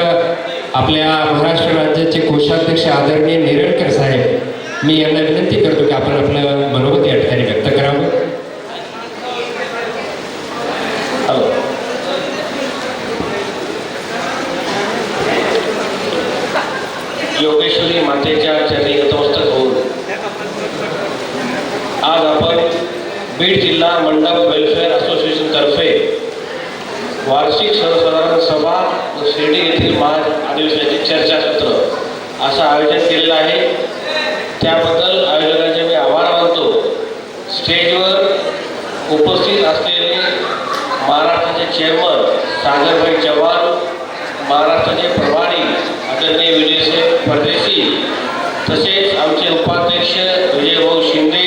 आपल्या महाराष्ट्र राज्याचे कोषाध्यक्ष आदरणीय नेरळकर साहेब मी यांना विनंती करतो की आपण आपलं मनोगत या ठिकाणी व्यक्त करावं. योगेश्वरी मातेच्या चरणी नतमस्तक होऊन आज आपण बीड जिल्हा मंडप वेलफेअर असोसिएशन तर्फे वार्षिक सर्वसाधारण सभा व शिर्डी येथील महाअधिवेशनाचे चर्चासत्र असं आयोजन केलेलं आहे. त्याबद्दल आयोजकांचे मी आभार मानतो. स्टेजवर उपस्थित असलेले महाराष्ट्राचे चेअरमन सागरभाई चव्हाण, महाराष्ट्राचे प्रभारी आदरणीय विजयसाहेब परदेशी, तसेच आमचे उपाध्यक्ष विजयभाऊ शिंदे,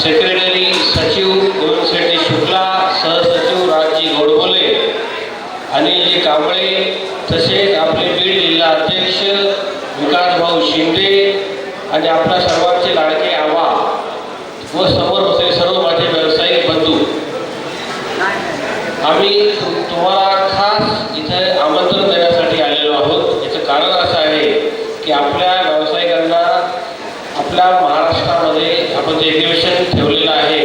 सेक्रेटरी सचिव गोविंदशेट्टी शुक्ला, सहसचिव राजजी गोडबोले, अनिलजी कांबळे, तसेच आपले बीड जिल्हा अध्यक्ष विकासभाऊ शिंदे आणि आपल्या सर्वांचे लाडके आवा व समोर बसलेले सर्व माझे व्यावसायिक बंधू, आम्ही तुम्हाला खास इथे आमंत्रण देण्यासाठी आलेलो आहोत. याचं कारण असं आहे की आपल्या व्यावसायिकांना आपल्या महाराष्ट्रामध्ये आपण जे एक्झिबिशन ठेवलेलं आहे,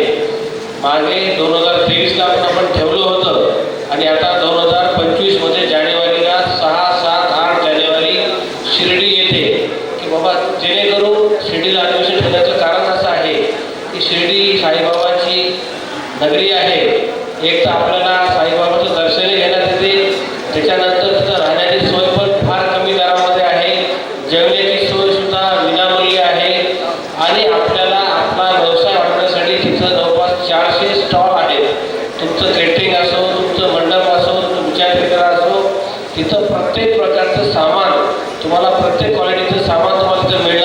मागे 2023ला आपण ठेवलं होतं आणि आता 2025मध्ये जानेवारीला 6, 7, 8 जानेवारी शिर्डी येथे की बाबा जेणेकरून शिर्डीला अधिवेशन ठेवण्याचं कारण असं आहे की शिर्डी साईबाबाची नगरी आहे. एक तर आपल्याला साईबाबाचं दर्शनही घेण्यात येते, त्याच्यानंतर तिथं राहण्याची सोय पण फार कमी दरामध्ये आहे, जेवण्याची सोयसुद्धा विनामूल्य आहे आणि आपल्याला आपला व्यवसाय वाढवण्यासाठी तिथं जवळपास 400 स्टॉल आहेत. तुमचं केटरिंग असो, तुमचं मंडप असो, तुमच्या चित्र असो, तिथं प्रत्येक प्रकारचं सामान तुम्हाला, प्रत्येक क्वालिटीचं सामान तुम्हाला तिथं मिळेल.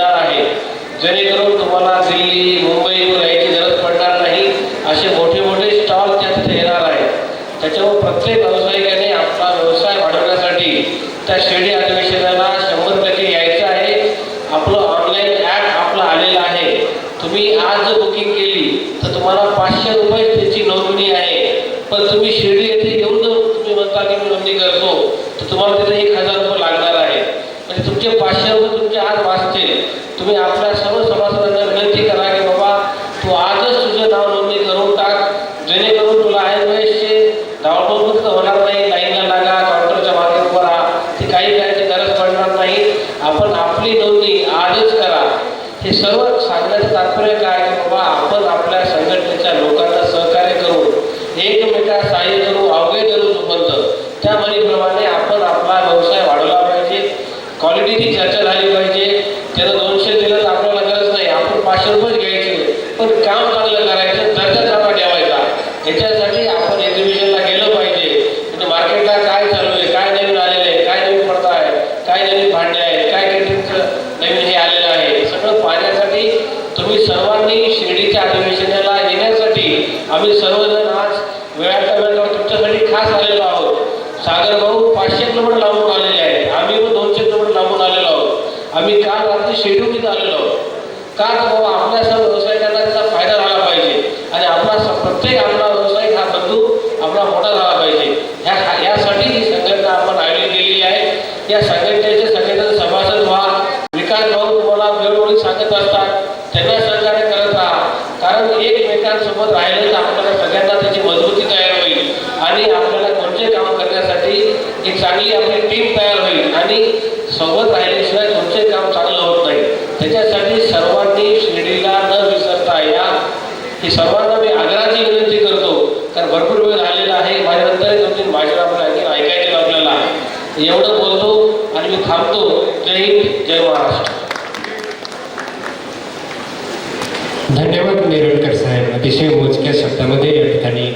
दिल्ली मुंबईवर यायची गरज पडणार नाही. असे मोठे मोठे स्टॉल त्या तिथे येणार आहेत. त्याच्यामुळे प्रत्येक व्यावसायिकाने आपला व्यवसाय वाढवण्यासाठी त्या शिर्डी अधिवेशनाला 100% यायचं आहे. आपलं ऑनलाईन ॲप आपलं आलेलं आहे. तुम्ही आज जर बुकिंग केली तर तुम्हाला 500 रुपये त्याची नोंदणी आहे. पण तुम्ही शिर्डी येथे येऊन जर तुम्ही म्हणता की मी नोंदणी करतो तर तुम्हाला तिथे 1000 रुपये लागणार आहे. म्हणजे तुमचे 500 रुपये तुमचे आज वाचतील. तुम्ही आपल्या सर्व सभासदांना विनंती करा की बाबा तू आजच तुझं नाव नोंदणी करून टाक, जेणेकरून तुला वेळेसचे धावपळ फक्त होणार नाही. लाईनला लागा, काउंटरच्या मागे उभं राहा, ती काही करायची गरज पडणार नाही. आपण आपली नोंदणी आजच करा. हे सर्व सांगण्याचं तात्पर्य काय की बाबा आपण आपल्या संघटनेच्या लोकांना सहकार्य करून एकमेका सहाय्य करू, अवघे धरू सुपंत. त्या म्हणीप्रमाणे आपण आपला व्यवसाय वाढवला पाहिजे. क्वालिटीची चर्चा झाली पाहिजे. त्यानं 200 दिलं तर आपल्याला गरज नाही, आपण 500 रुपये घ्यायचे, पण काम चांगलं करायचं, दर्जा चांगला ठेवायचा. याच्यासाठी आपण एक्झिबिशनला गेलं पाहिजे. म्हणजे मार्केटला काय चालू आहे, काय नवीन आलेलं आहे, काय नवीन पडदा आहे, काय नवीन भांडे आहेत, काय केटरिंगचं नवीन हे आलेलं आहे, सगळं पाहण्यासाठी तुम्ही सर्वांनी शिर्डीच्या अधिवेशनाला येण्यासाठी आम्ही सर्वजण आज वेळाच्या वेळेवर तुमच्यासाठी खास आलेलो आहोत. सागर भाऊ 500 किलोमीटर लांबून आलेले आहेत. आम्ही 200 किलोमीटर लांबून आलेलो आहोत. आम्ही काल रात्री शिर्डीहून आलेलो आहोत. का तर बाबा आपल्या सर्व व्यावसायिकांना त्याचा फायदा झाला पाहिजे आणि आपला प्रत्येक आपला व्यावसायिक हा बंधू आपला मोठा झाला पाहिजे. यासाठी ही संघटना आपण आयोजित केलेली आहे. या संघटनेचे सगळेजण सभासद व्हा. विकास भाऊ तुम्हाला वेळोवेळी सांगत असतात, त्यांना सहकार्य करत राहा. कारण एकमेकांसोबत राहिलं तर आपल्याला सगळ्यांना त्याची मजबूती तयार होईल आणि आपल्याला कोणते काम करण्यासाठी एक चांगली आपली टीम तयार होईल आणि सोबत राहिल्याशिवाय कोणते काम चांगलं होत नाही. त्याच्यासाठी सर्वांनी शिर्डीला न विसरता या, ही सर्वांना मी आग्रहाची विनंती करतो. कारण भरपूर वेळ झालेला आहे. माझ्यानंतर 2-3 भाषण आपल्याला आणखी ऐकायचे आपल्याला. एवढं बोलतो आणि मी थांबतो. जय हिंद, जय महाराष्ट्र. धन्यवाद नेरळकर साहेब. अतिशय मोजक्या शब्दामध्ये या ठिकाणी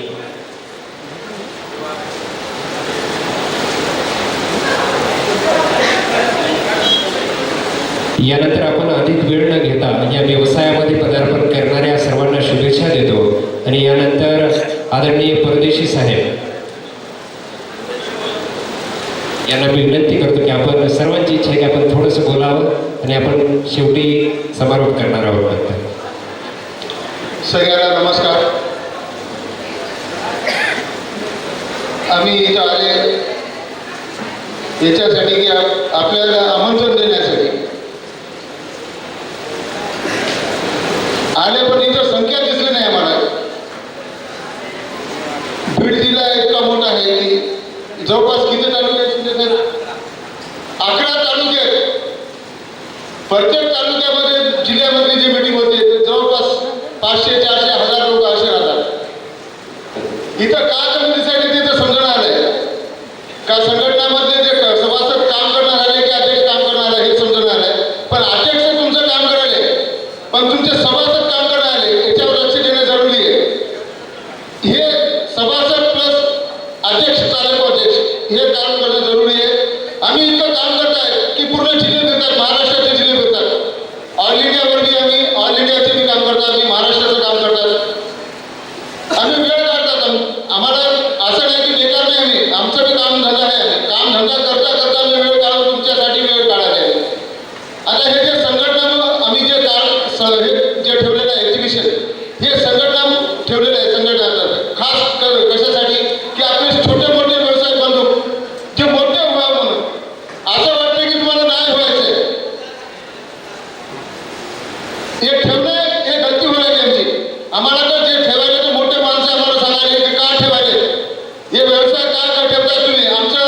यानंतर आपण अधिक वेळ न घेता या व्यवसायामध्ये पदार्पण करणाऱ्या सर्वांना शुभेच्छा देतो आणि यानंतर आदरणीय परदेशी साहेब यांना मी विनंती करतो की आपण सर्वांची इच्छा आहे की आपण थोडंसं बोलावं आणि आपण शेवटी समारोप करणार आहोत. नंतर सगळ्यांना नमस्कार. आम्ही इथं आले याच्यासाठी की आपल्याला आमंत्रण देण्यासाठी आले, पण इथं संख्या दिसली नाही आम्हाला. बीड जिल्हा इतका मोठा आहे की जवळपास किती तालुके आहेत? 11 तालुके आहेत. प्रत्येक तालुक्यामध्ये जिल्ह्यामध्ये जी मीटिंग होते जवळपास 500-400-1000 लोक असे राहतात. इथं का कमी दिसायला तिथं समजून आलंय का संघटनामध्ये जे सभासद काम करणार आले की अध्यक्ष काम करणार आहे हे समजून आलंय. पण अध्यक्ष तुमचं काम करायला, पण तुमचे सभासद काम करणार आले याच्यावर लक्ष देणं जरुरी आहे. हे सभासद प्लस अध्यक्ष, तालुका अध्यक्ष हे काम करणं जरुरी आहे. आम्ही इतकं काम करताय की पूर्ण जिल्हे फिरतात, महाराष्ट्राचे जिल्हे फिरतात. ऑल इंडियावर बी आम्ही ऑल इंडियाचे बी काम करतात, आम्ही महाराष्ट्राचं काम करतात. आम्ही वेळ काढतात. आम्हाला असं नाही की बेकार नाही, आम्ही आमचं बी काम धंदा आहे. काम धंदा करता करता आम्ही वेळ काढून तुमच्यासाठी वेळ काढायला आहे. आता हे जे संघटना आम्ही जे हे जे ठेवलेलं आहे एक्झिबिशन, हे संघटना ठेवलेलं आहे. संघटना खास कशासाठी की आपले छोटे मोठे व्यवसाय बंधू जे मोठे व्हावं म्हणून. असं वाटतं की तुम्हाला नाही व्हायचंय, हे ठेवणे हे गलती होण्याची आमची. आम्हाला तर जे ठेवायले ते मोठे माणसं आम्हाला सांगायले की का ठेवायले, हे व्यवसाय का ठेवताय तुम्ही. आमचं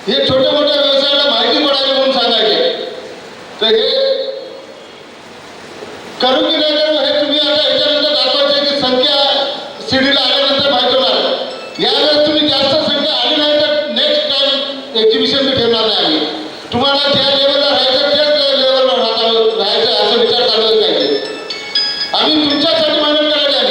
हे छोट्या मोठ्या व्यवसायाला माहिती पडायला म्हणून सांगायचे. तर हे करू की नाही करू हे तुम्ही आता ह्याच्यानंतर दाखवायचे की संख्या शिर्डीला आल्यानंतर माहिती होणार. यावेळेस तुम्ही जास्त संख्या आली नाही तर नेक्स्ट टाइम एक्झिबिशन बी ठेवणार नाही आम्ही. तुम्हाला ज्या लेवलला राहायचं त्याच लेवलला राहायचं असं विचार चालू पाहिजे. आम्ही तुमच्यासाठी मेहनत करायला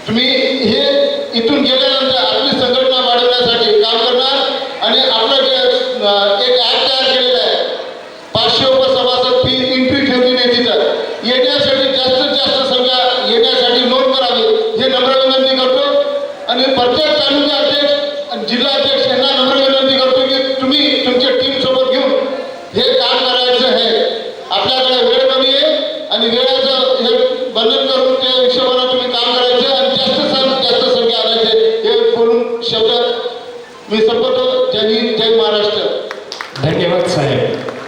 तुम्ही हे इथून गेल्यानंतर आपली संघटना वाढवण्यासाठी काम करणार आणि आपलं जे एक ॲप तयार केलेलं आहे 500 उपसभासद फी एंट्री ठेवली नाही तिथं येण्यासाठी जास्तीत जास्त संख्या येण्यासाठी नोंद करावी हे नम्र विनंती करतो आणि प्रत्येक तालुका अध्यक्ष आणि जिल्हा अध्यक्ष यांना नम्र विनंती करतो की तुम्ही तुमच्या टीम सोबत घेऊन हे काम करायचं आहे. आपल्याकडे वेळ कमी आहे आणि वेळाचं हे बंधन करून त्या हिशोबाने तुम्ही काम करायचं आणि जास्त संख्या आणायचे हे बोलून शब्द मी संपवतो. जय हिंद, जय महाराष्ट्र. धन्यवाद साहेब.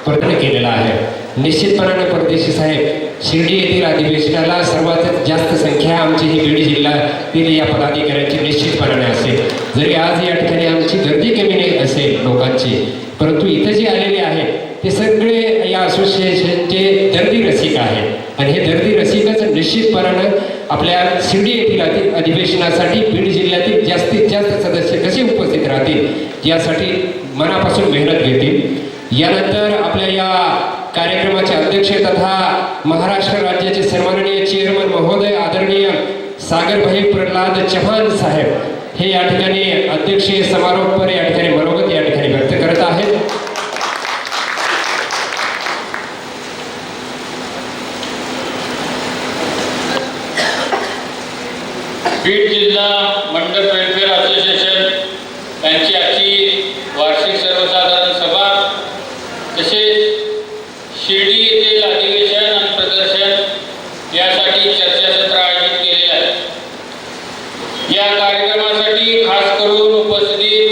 प्रयत्न केलेला आहे. निश्चितपणाने परदेशी साहेब शिर्डी येथील अधिवेशनाला सर्वात जास्त संख्या आमची ही बीड जिल्ह्यातील या पदाधिकाऱ्यांची निश्चितपणाने असेल. जरी आज या ठिकाणी आमची गर्दी कमी नाही असेल लोकांची, परंतु इथं जे आलेले आहेत ते सगळे या असोसिएशनचे दर्दी रसिक आहेत आणि हे दर्दी रसिकच निश्चितपणानं आपल्या शिर्डी येथील अधिवेशनासाठी बीड जिल्ह्यातील जास्तीत जास्त सदस्य कसे उपस्थित राहतील यासाठी मनापासून मेहनत घेतील. यानंतर आपल्या या कार्यक्रमाचे अध्यक्ष तथा महाराष्ट्र राज्याचे सन्माननीय चेअरमन महोदय आदरणीय सागरभाई प्रल्हाद चव्हाण साहेब हे या ठिकाणी अध्यक्षीय समारोहपर या ठिकाणी मनोगत या ठिकाणी व्यक्त करत आहेत. बीड जिल्हा मंडप वेलफेअर असोसिएशन यांची आजची वार्षिक सर्वसाधारण सभा तसेच शिर्डी येथील अधिवेशन आणि प्रदर्शन यासाठी चर्चासत्र आयोजित केलेले आहे. या कार्यक्रमासाठी खास करून उपस्थित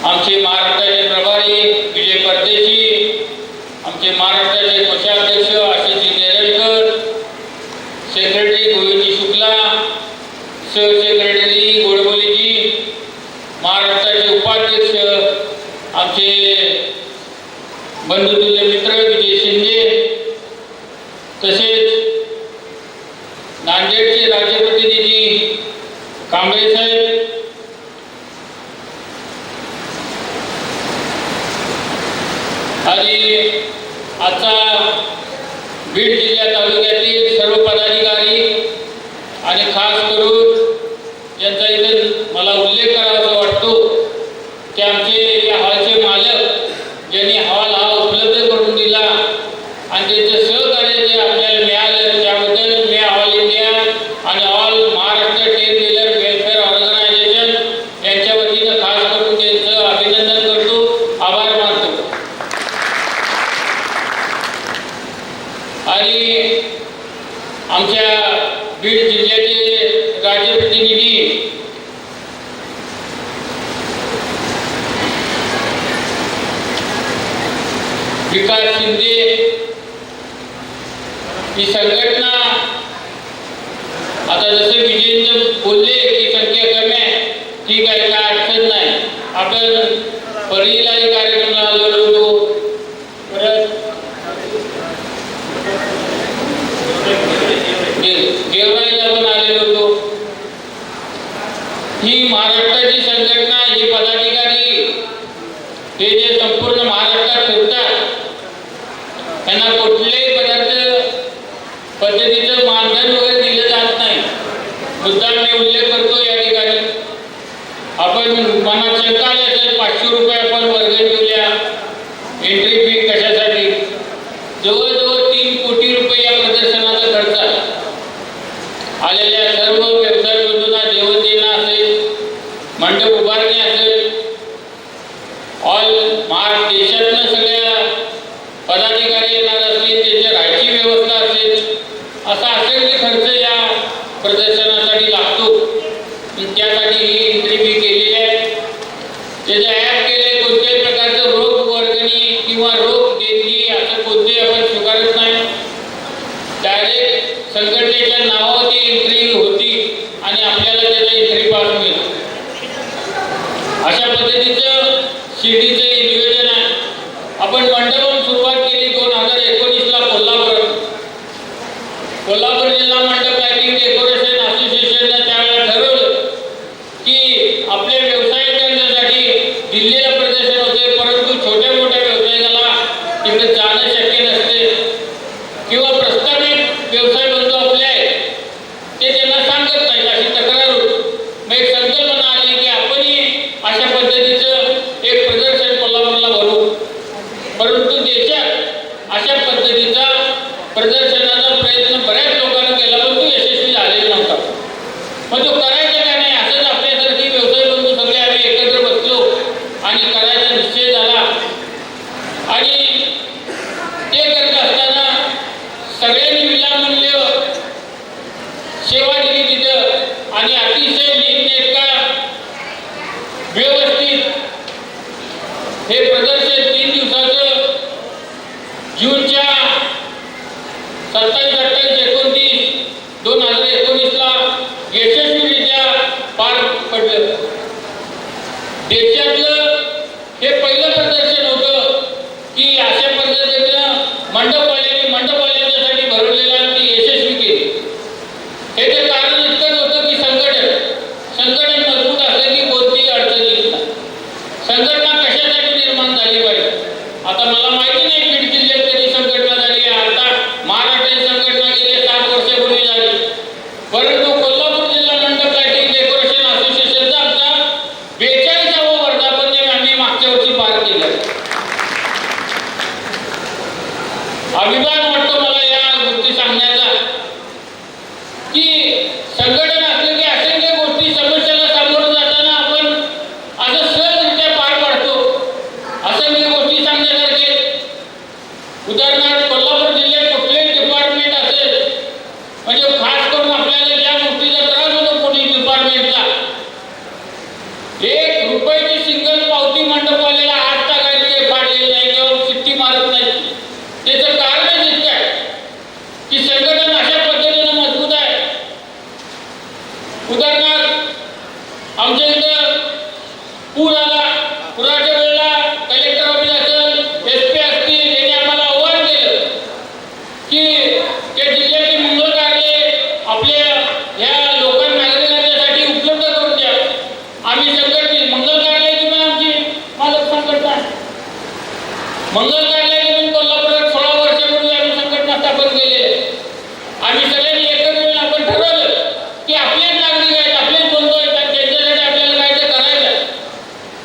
आमचे महाराष्ट्राचे प्रभारी विजय परदेशी, आमचे महाराष्ट्राचे कोषाध्यक्ष आशिषजी नेरळकर, सेक्रेटरी गोविंदजी शुक्ला, सहसेक्रेटरी गोडबोलेजी, महाराष्ट्राचे उपाध्यक्ष आमचे बंधुतुल्य मित्र विजय शिंदे, तसेच नांदेडचे राज्यप्रतिनिधी कांबळे साहेब, आणि आजचा बीड जिल्हा तालुक्यातील सर्व पदाधिकारी आणि खास करून यांचा इथे मला उल्लेख करावा वाटतो की आमचे या हॉलचे मालक ज्यांनी हॉल हा उपलब्ध करून दिला आणि त्यांचं सहकार्य जे आपल्याला मिळालं त्याबद्दल मी ऑल इंडिया आणि all Maharashtra ten wheeler welfare organisation यांच्या वतीनं खास करून त्यांचं अभिनंदन करतो, आभार मानतो. आणि आमच्या बीड जिल्ह्याचे राज्यप्रतिनिधी विकास शिंदे, ही संघटना आता जसे विजयेंद्र बोलले की संख्या कमी आहे, ठीक आहे, काय अडचण नाही. आपण परिलाही कार्यक्रमाला आलेलो होतो, परत गेवराईला पण आलेलो होतो. ही महाराष्ट्राची संघटना, ही पदाधिकारी हे जे संपूर्ण महाराष्ट्रात फिरतात त्यांना कुठल्याही पद्धतीचं मानधन वगैरे दिलं जात नाही. मुद्दाम मी उल्लेख करतो या ठिकाणी. आपण मनात शंका आली असेल 500 रुपये आपण वर्ग ठेवल्या एंट्री फी कशासाठी, जवळजवळ 3 कोटी रुपये या प्रदर्शनाचा खर्च आहे. आलेल्या सर्व व्यवसाय बंधूंना जेवण देणं असेल, मंडप उभारणे असेल, ऑल देशातनं सगळ्या पदाधिकारी येणार असतील, त्यांच्या राहायची व्यवस्था असेल, असा असेल की खर्च या प्रदर्शनासाठी लागतो. त्यासाठी ही एंट्री फी केलेली आहे. त्याचं ॲप केले, कोणत्याही प्रकारचं रोख वर्गणी किंवा रोख देणगी असं कोणतेही आपण स्वीकारत नाही. डायरेक्ट संघटनेच्या नावावरती एंट्री होती आणि आपल्याला त्याचा एंट्री पास मिळतो. अशा पद्धतीचं शिर्डीचं हे नियोजन आहे. आपण मंडपातून सुरुवात केली 2019ला कोल्हापूर जिल्हा मंडप लाइटिंग डेकोरेशन असोसिएशननं त्यावेळेला ठरवलं की आपल्या व्यवसायिकांसाठी दिल्लीला प्रदर्शन होते, परंतु छोट्या मोठ्या व्यवसायिकाला तिकडे जाणं शक्य नसते किंवा प्रस्थापित व्यवसाय बंधू आपले आहेत ते त्यांना सांगत मग तो करायचा का नाही? असंच आपल्यासारखी व्यवसाय बंधू सगळे आम्ही एकत्र बसलो आणि करायचा निश्चय झाला. आणि ते करत असताना सगळ्यांनी विनामूल्य सेवा दिली तिथं आणि अतिशय नीटनेटका व्यवस्थित हे प्रदर्शन 3 दिवसाचं जूनच्या 27, 28, 29, 2019ला यशस्वीरित्या पार पडलं. देशातलं हे पहिलं प्रदर्शन होतं की अशा पद्धतीनं मंडपवाल्यांसाठी भरवलेलं आणि ती यशस्वी केली. हे तर कारण इतकंच होतं की संघटन मजबूत असलं की कोणतीही अडचण येत नाही. संघटना कशासाठी निर्माण झाली पाहिजे? आता मला माहिती नाही बीड जिल्ह्यात कधी संघटना झाली आहे. आता महाराष्ट्राची संघटना गेले 7 वर्षापूर्वी झाली. परंतु कोल्हापूर जिल्हा मंडप लाइटिंग डेकोरेशन असोसिएशनचा आमचा 42वा वर्धापन दिन आम्ही मागच्या वर्षी पार केलं. अभिमान वाटतो मला या गोष्टी सांगण्याचा की संघटन असलं की असंख्य गोष्टी समस्याला सामोरं जाताना आपण असं सहजरित्या पार पाडतो. असंख्य गोष्टी सांगण्यासारखे उदाहरणार्थ कोल्हापूर जिल्ह्यात कुठलेही डिपार्टमेंट असेल म्हणजे खास करून आपल्याला ज्या गोष्टीचा त्रास होतो पोलीस डिपार्टमेंटचा, 1 रुपयाची सिंगल पावती मंडपवाल्याला आज टाकायची फाडलेली नाही किंवा शिट्टी मारत नाही. त्याचं कारणच इतकं आहे की संघटन अशा पद्धतीनं मजबूत आहे. उदाहरणार्थ आमच्या इथं पूर आला. पुराच्या वेळेला कलेक्टर ऑफिस असेल, SP असतील, यांनी आम्हाला आव्हान केलं की त्या जिल्ह्याची मंगल कार्य आपल्या ह्या लोकांना नागरिकांच्यासाठी उपलब्ध करून द्या. आम्ही संघटने मंगल कार्यालयाची पण आमची मालक संघटना आहे. मंगल कार्यालयाची पण कोल्हापुरात 16 वर्षापूर्वी आम्ही संघटना स्थापन केली आहे. आम्ही सगळ्यांनी एकत्र येऊन आपण ठरवलं की आपलेच नागरिक आहेत, आपलेच बंधू आहेत आणि त्यांच्यासाठी आपल्याला काय ते करायचं आहे.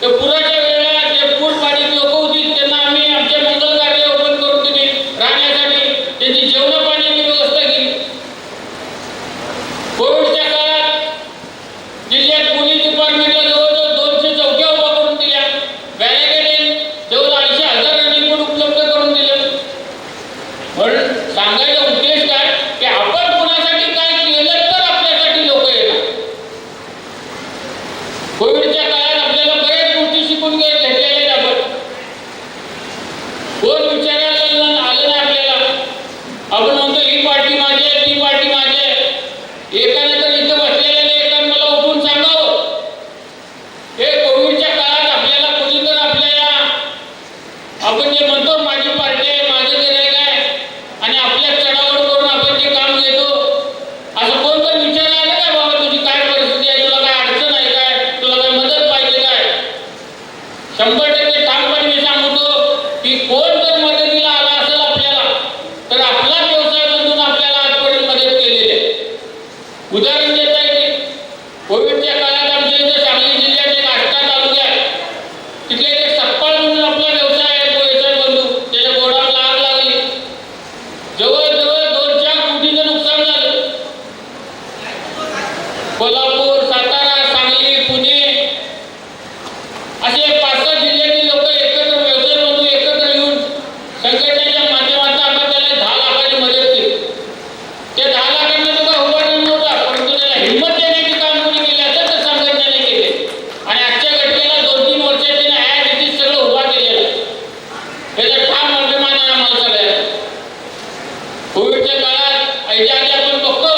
तर पुराच्या वेळेला जे पूर बाधित लोक होती त्यांना आम्ही आमच्या मंगल कार्यालय ओपन करून दिली राहण्यासाठी. त्यांची जेवण पाण्याची व्यवस्था केली. कोविडच्या काळात जिल्ह्यात पोलीस डिपार्टमेंटला जवळजवळ 200 चौक्या उभा करून दिल्या. बॅरिकेड जवळ 80,000 रनिंग फूड उपलब्ध करून दिलं. म्हणून सांगायचा उद्देश काय की आपण कुणासाठी काय केलं तर आपल्यासाठी लोक येणार. कोविडच्या काळात आपल्याला बऱ्याच गोष्टी शिकून घेतलेल्या आहेत. कोण विचारायला आलं नाही आपल्याला. आपण म्हणतो ही पार्टी माझी आहे, ती पार्टी माझी आहे. एकाने तर इथं बसलेल्याने एकाने मला उठून सांगावं. हे कोविडच्या काळात आपल्याला कोणी तर आपल्याला आपण जे म्हणतो माझी पार्टी आहे, माझं गिऱ्हाईक आहे आणि आपल्या चढावर करून आपण जे काम घेतो, असं कोण तर विचारायला आलं काय बाबा तुझी काय परिस्थिती आहे, तुला काय अडचण आहे काय, तुला काय मदत पाहिजे काय? 100% ठामपणे मी सांगतो की कोण जर मदतीला आला असेल आपल्याला तर आपला व्यवसाय बंधून आपल्याला आजपर्यंत मदत केलेली आहे. उदाहरण देता येईल. कोविडच्या काळात आमच्या इथं सांगली जिल्ह्यात एक आष्टा तालुका आहे. तिथे एक सप्पाळ म्हणून आपला व्यवसाय आहे, व्यवसाय बंधू. त्याच्या गोडाऊनला आग लागली. जवळजवळ 2-4 कोटीचं नुकसान झालं. कोल्हापूर, सातारा, सांगली, पुणे असे 5-6 जिल्ह्यातील लोक एकत्र व्यवसाय बंधू एकत्र येऊन संघटनेच्या माध्यमातून आपण त्याला 10 लाखाची मदत केली. त्या 10 लाखांना तो काय उभारला नव्हता, परंतु त्याला हिंमत देण्याचे काम कोणी केले असेल तर संघटनेने केले. आणि आजच्या घटनेला 2-3 वर्षात त्याने ॲज इट इज सगळं उभा केलेलं आहे. याचा ठाम अभिमान आहे आम्हाला सगळ्यांना. कोविडच्या काळात याच्या आधी आपण बघतो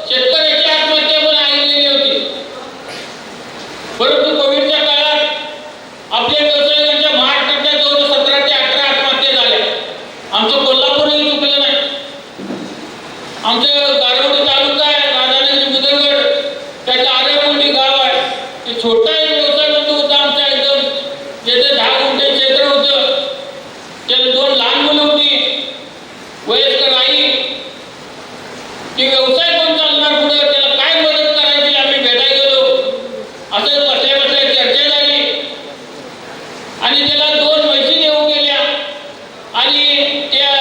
शेतकऱ्याची आत्महत्या पण ऐकलेली होती. परंतु कोविडच्या काळात आपल्या व्यवसायिकांच्या महाराष्ट्रातल्या जवळ 17 ते 18 आत्महत्या झाल्या. आमचं कोल्हापूरही चुकलं नाही. आमचं गारवडी तालुका आहे, राधानगरी बुदरगड, त्याचं आरेमोंडी गाव आहे. ते छोटा एक व्यवसाय बंधू होता आमच्या एकदम, ज्याचं 10 गुंठे क्षेत्र होतं. त्याला 2 लहान मुलं होती, वयस्कर आई. की व्यवसाय कोण चालणार पुढे, त्याला काय मदत करायची आम्ही भेटायला गेलो. असं बसल्या बसल्या चर्चा झाली आणि त्याला 2 म्हशी देऊ गेल्या आणि त्या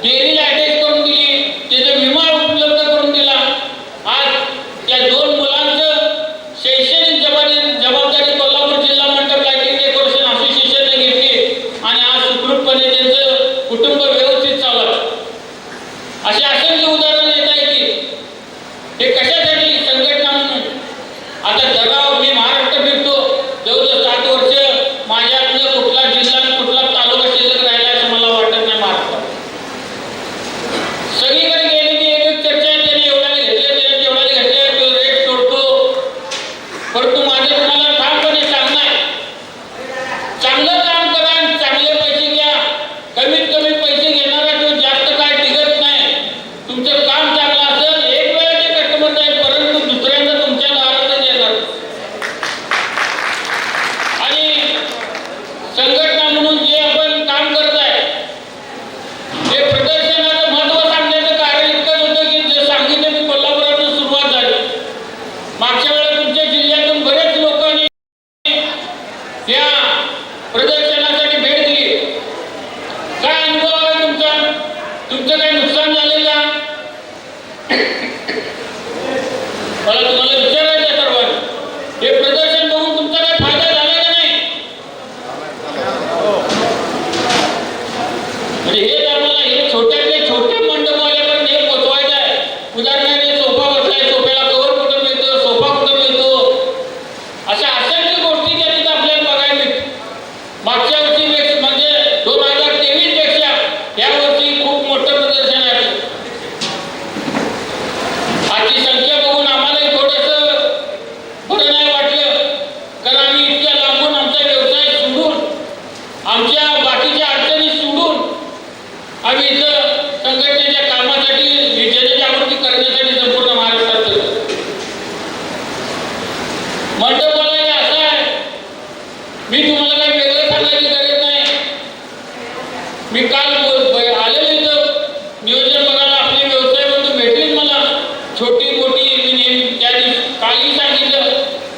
डेअरीला अटॅच करून दिली. त्याचा विमा उपलब्ध करून दिला. आज त्या 2 मुलांचं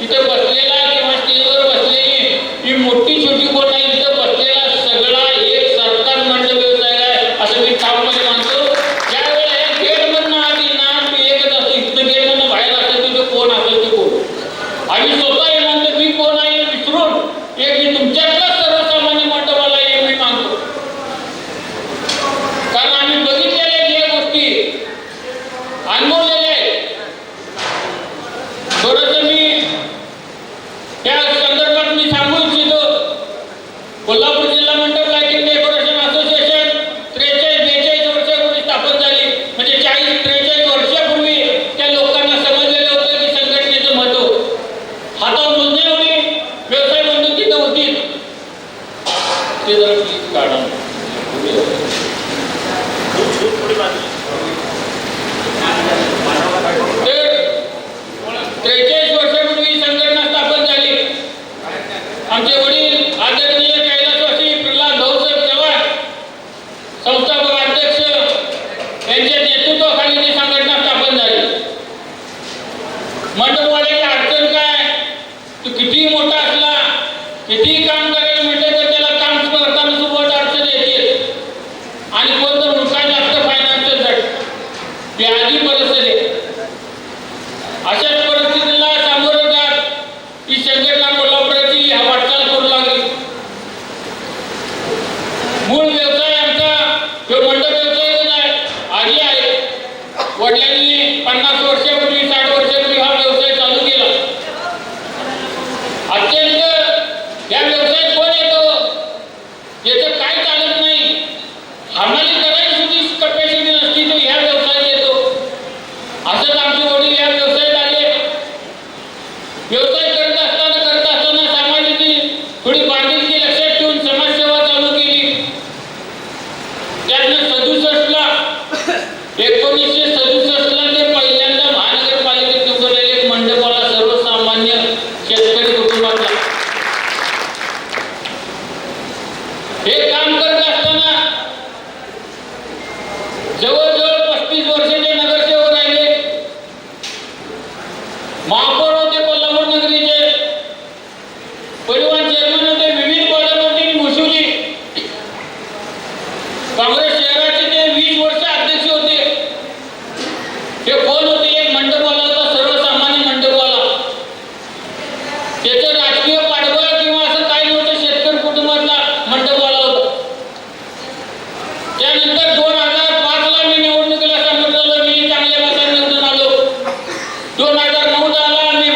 इथं बसलेला किंवा स्टेजवर बसलेली ही मोठी छोटी कोण नाही, इथं बसलेला सगळा एक सरकार मंडळ व्यवसाय आहे असं मी ठामपणे मानतो. ज्यावेळेला गेटमधनं आत येणार मी एकच असतो, इथं गेटमधनं बाहेर असेल तिथं कोण असेल ते कोण. आम्ही स्वतः येणार तर मी कोण आहे विसरून एक मी तुमच्यातला सर्वसामान्य मंडळाला एक मी मानतो. कारण आम्ही बघितलेल्या या गोष्टी अनुभवलेल्या आहेत. थोडंसं मी त्या संदर्भात मी सांगू इच्छितो. कोल्हापूर जिल्हा मंडप लाइटिंग डेकोरेशन असोसिएशन 43-42 वर्षापूर्वी स्थापन झाली. म्हणजे 40-43 वर्षापूर्वी त्या लोकांना समजलेलं होतं की संघटनेचं महत्व. हातात मोजणे एवढी व्यवसाय बंधू तिथं होती. ते जरा प्लीज काढा. तर 43 वर्षापूर्वी संघटना स्थापन झाली. आमचे वडील आदरणीय कैलासवासी प्रल्हाद भाऊसाहेब चव्हाण संस्थापक अध्यक्ष यांच्या नेतृत्वाखाली ती संघटना स्थापन झाली. मंडपवाल्याची अडचण काय, तो कितीही मोठा असला कितीही काम करायला म्हटलं तर त्याला काम करताना सुरुवात अडचण येते. आणि कोणतं नुकसान जास्त फायनान्शियल साठी व्याधी परिस्थिती. अशाच परिस्थितीला सामोरं जात ही संघटना कोल्हापुराची वाटचाल करू लागली. मूळ व्यवसाय आमचा जो मंडप व्यवसायच आहे, आधी आहे. वडिलांनी 50 वर्षापूर्वी 60 वर्षापूर्वी हा व्यवसाय चालू केला. अत्यंत या व्यवसायात कोण येतो याचं काय चालत नाही, हमाली करायची सुद्धा कपॅसिटी नसती तो ह्या व्यवसायात येतो. असंच आमचे वडील या व्यवसायात आले. व्यवसाय करत असताना समाजाची थोडी बांधिलकी लक्षात ठेवून समाजसेवा चालू केली. त्यातनं 1967 ते पहिल्यांदा महानगरपालिकेत निवडलेले एक मंडपाला सर्वसामान्य शेतकरी कुटुंबातला. हे काम करत असताना जवळजवळ 35 वर्ष ते नगरसेवक राहिले. महापौर होते कोल्हापूर नगरीचे, परिवहन चेअरमन होते, विविध पदावरती भूषवली. काँग्रेस शहराचे ते 20 वर्ष अध्यक्ष होते. हे कोण होते, एक मंडपवाला होता, सर्वसामान्य मंडपवाला. त्याचं राजकीय पाठबळ किंवा असं काही नव्हतं, शेतकरी कुटुंबातला मंडपवाला होता. त्यानंतर 2005ला मी निवडणुकीला समोर झालो. मी चांगल्या मताने निवडून आलो. 2009 झाला मी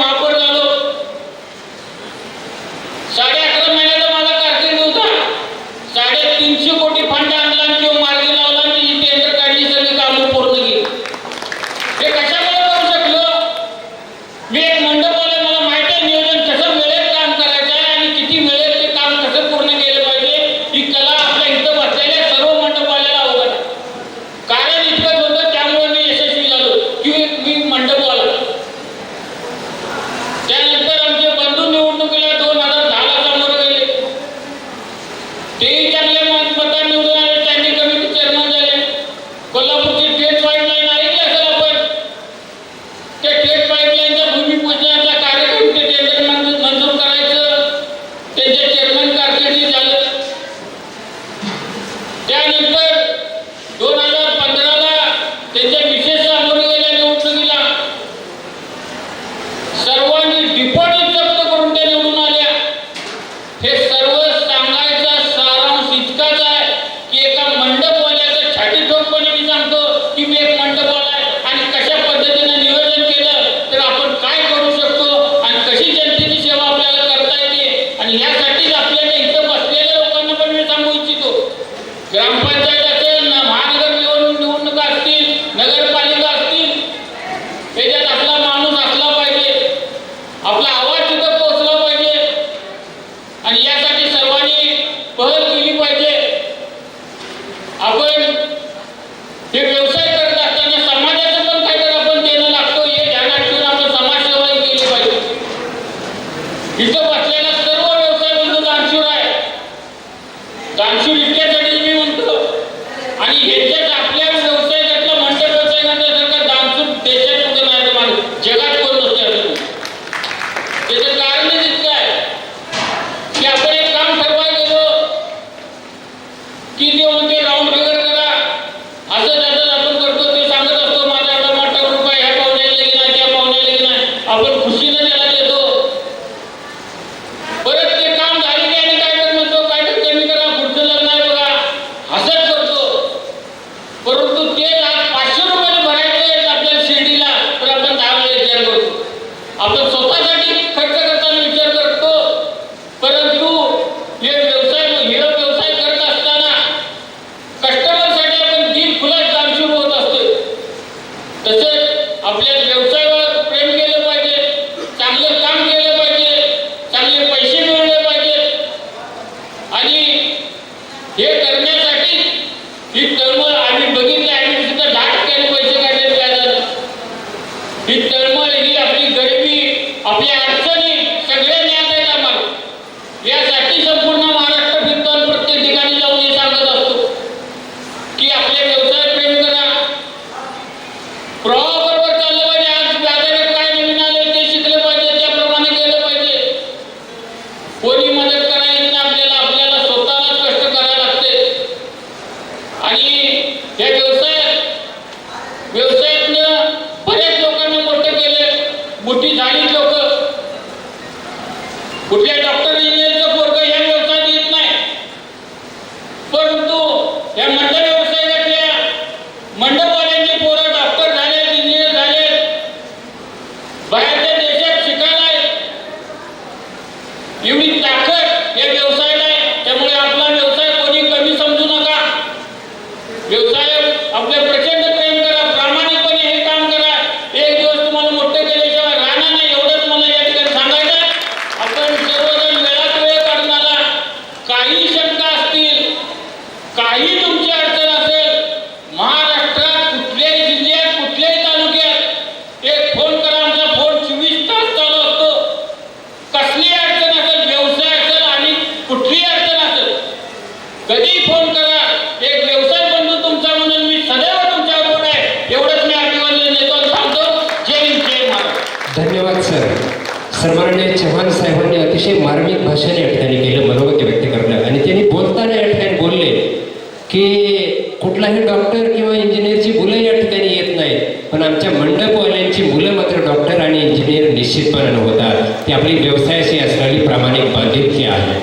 मोठी झालीत लोक. कुठल्या डॉक्टर इंजिनियरचं पोरगं या व्यवसायात येत नाही, परंतु या मंडप व्यवसायातल्या मंडपवाल्यांची पोरं डॉक्टर झालेत, इंजिनियर झालेत, बाहेरच्या देशात शिकायला आहेत. एवढी ताकद या व्यवसायाला आहे. त्यामुळे आपला व्यवसाय कोणी कमी समजू नका. व्यवसाय आपल्या प्रचंड प्रेम करा, प्रामाणिकपणे हे काम करा. एक दिवस तुम्हाला मोठं केल्याशिवाय राहणार नाही, एवढंच मला या ठिकाणी सांगायचं आहे. आपण सर्वजण वेळात वेळ काढणारा, काही शंका असतील, काही तुमची अडचण असेल, महाराष्ट्रात कुठल्याही जिल्ह्यात कुठल्याही तालुक्यात एक फोन करा. आमचा फोन 24 तास चालू असतो. कसली अडचण असेल, व्यवसाय असेल आणि कुठलीही अडचण असेल, कधी फोन करा. एक व्यवसाय बंधू तुमचा म्हणून मी सदैव तुमच्याबरोबर आहे. एवढंच मी अभिवादन देतो आणि सांगतो. जय हिंद, जय महाराष्ट्र. धन्यवाद सर. सन्माननीय चव्हाण साहेबांनी अतिशय मार्मिक भाषेने या ठिकाणी केलं, मनोगत व्यक्त करलं आणि त्यांनी बोलताना या ठिकाणी बोलले की कुठलाही डॉक्टर किंवा इंजिनियरची मुलं या ठिकाणी येत नाहीत, पण आमच्या मंडपवाल्यांची मुलं मात्र डॉक्टर आणि इंजिनियर निश्चितपणे होतात. ती आपली व्यवसायाशी असलेली प्रामाणिक बांधिलकी आहे.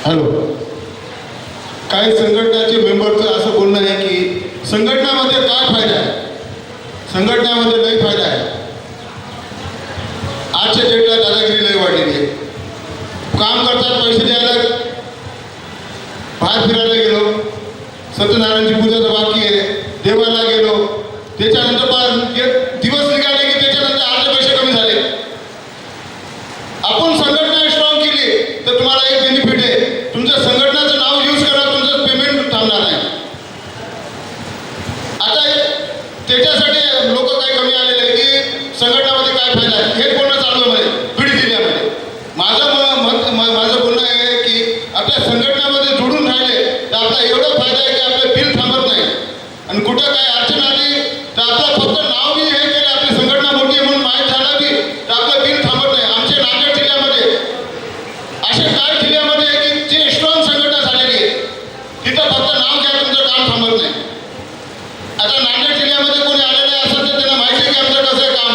हॅलो, काही संघटनाचे मेंबरचं असं बोलणं आहे की संघटनामध्ये काय फायदा आहे, संघटनेमध्ये लई फायदा आहे. आजच्या डेटला दादागिरी लई वाढलेली आहे. काम करतात, पैसे द्यायला बाहेर फिरायला गेलो, सत्यनारायणची पूजाचं बाकी आहे, देवाला गेलो, त्याच्यानंतर दिवस निघाले की त्याच्यानंतर अर्धे पैसे कमी झाले. आपण संघटना स्ट्रॉंग केली तर तुम्हाला एक बेनिफिट आहे, तुमच्या संघटनाचं नाव यूज करा, तुमचं पेमेंट थांबणार नाही. आता त्याच्यासाठी लोक काही कमी आलेले आहे की संघटनामध्ये काय फायदा आहे हेच बोलणं चालू आहे बीड जिल्ह्यामध्ये. माझं बोलणं आहे की आपल्या संघटनामध्ये जोडून राहिले तर आपला एवढा फायदा आहे की आपलं बिल थांबत नाही आणि कुठं काय अडचण आली तर आपलं फक्त नाव बी हे केलं, आपली संघटना मोठी आहे म्हणून माहीत झालं बी तर आपलं बिल थांबत नाही. आमच्या नांदेड जिल्ह्यामध्ये असे काय जिल्ह्यामध्ये आहे की जे स्ट्रॉंग संघटना झालेली आहे तिथं फक्त नाव घ्या, तुमचं काम थांबत नाही. आता नांदेड जिल्ह्यामध्ये कोणी आलेलं असेल तर त्यांना माहिती आहे की आमचं कसं आहे काम.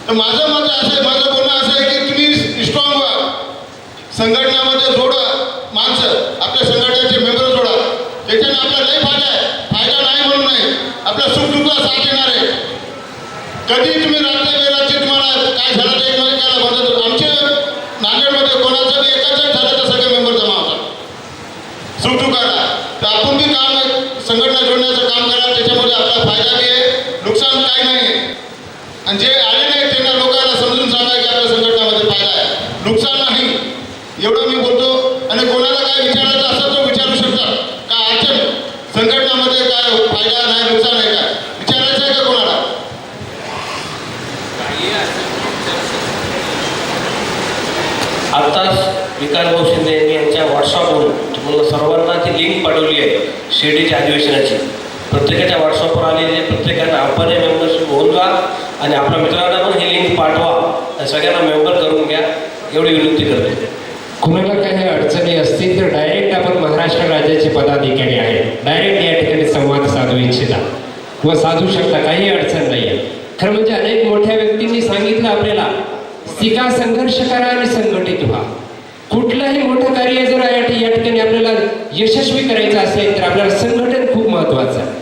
तर माझं मत असं आहे, माझं बोलणं असं आहे की तुम्ही स्ट्रॉंग व्हा, संघटनामध्ये जोडा माणसं, आपल्या संघटनेचे मेंबर जोडा, त्याच्याने आपला लई फायदा आहे. फायदा नाही म्हणून नाही, आपल्या सुखदुःखाला साथ येणार आहे. कधी तुम्ही रात्री वेळाची तुम्हाला काय झालं ते एकमेकाला म्हणतात. आमच्या नांदेडमध्ये कोणाचं बी एकाच झालं तर सगळे मेंबर जमा होतात सुखदुःखाला. तर आपण बी काम संघटना जोडण्याचं काम करा, त्याच्यामध्ये आपला फायदा बी आहे, नुकसान काही नाही आहे. आणि जे आले नाही त्यांना लोकांना समजून सांगा की आपल्या संघटनामध्ये फायदा आहे, नुकसान नाही. एवढं मी बोलतो. आणि कोणाला काय विचारायचं असेल तर विचारू शकतात. काय अडचण संघटनामध्ये काय फायदा नाही, नुकसान आहे का विचारायचं आहे का कोणाला? आत्ताच विकास भाऊ शिंदे यांनी यांच्या व्हॉट्सअपवरून तुम्हाला सर्वांना ती लिंक पाठवली आहे शिर्डीच्या अधिवेशनाची. प्रत्येकाच्या व्हॉट्सअपवर आलेली प्रत्येकानं आपण हे मेंबरशिप होऊन जा आणि आपल्या मित्रांना पण ही लिंक पाठवा आणि सगळ्यांना मेंबर करून घ्या, एवढी विनंती करते. कुणाला काही अडचणी असतील तर डायरेक्ट आपण महाराष्ट्र राज्याचे पदाधिकारी आहेत, डायरेक्ट या ठिकाणी संवाद साधू इच्छिता व साधू शकता, काही अडचण नाही आहे. खरं म्हणजे अनेक मोठ्या व्यक्तींनी सांगितलं आपल्याला शिका, संघर्ष करा आणि संघटित व्हा. कुठलंही मोठं कार्य जर या ठिकाणी आपल्याला यशस्वी करायचं असेल तर आपल्याला संघटन खूप महत्वाचं आहे.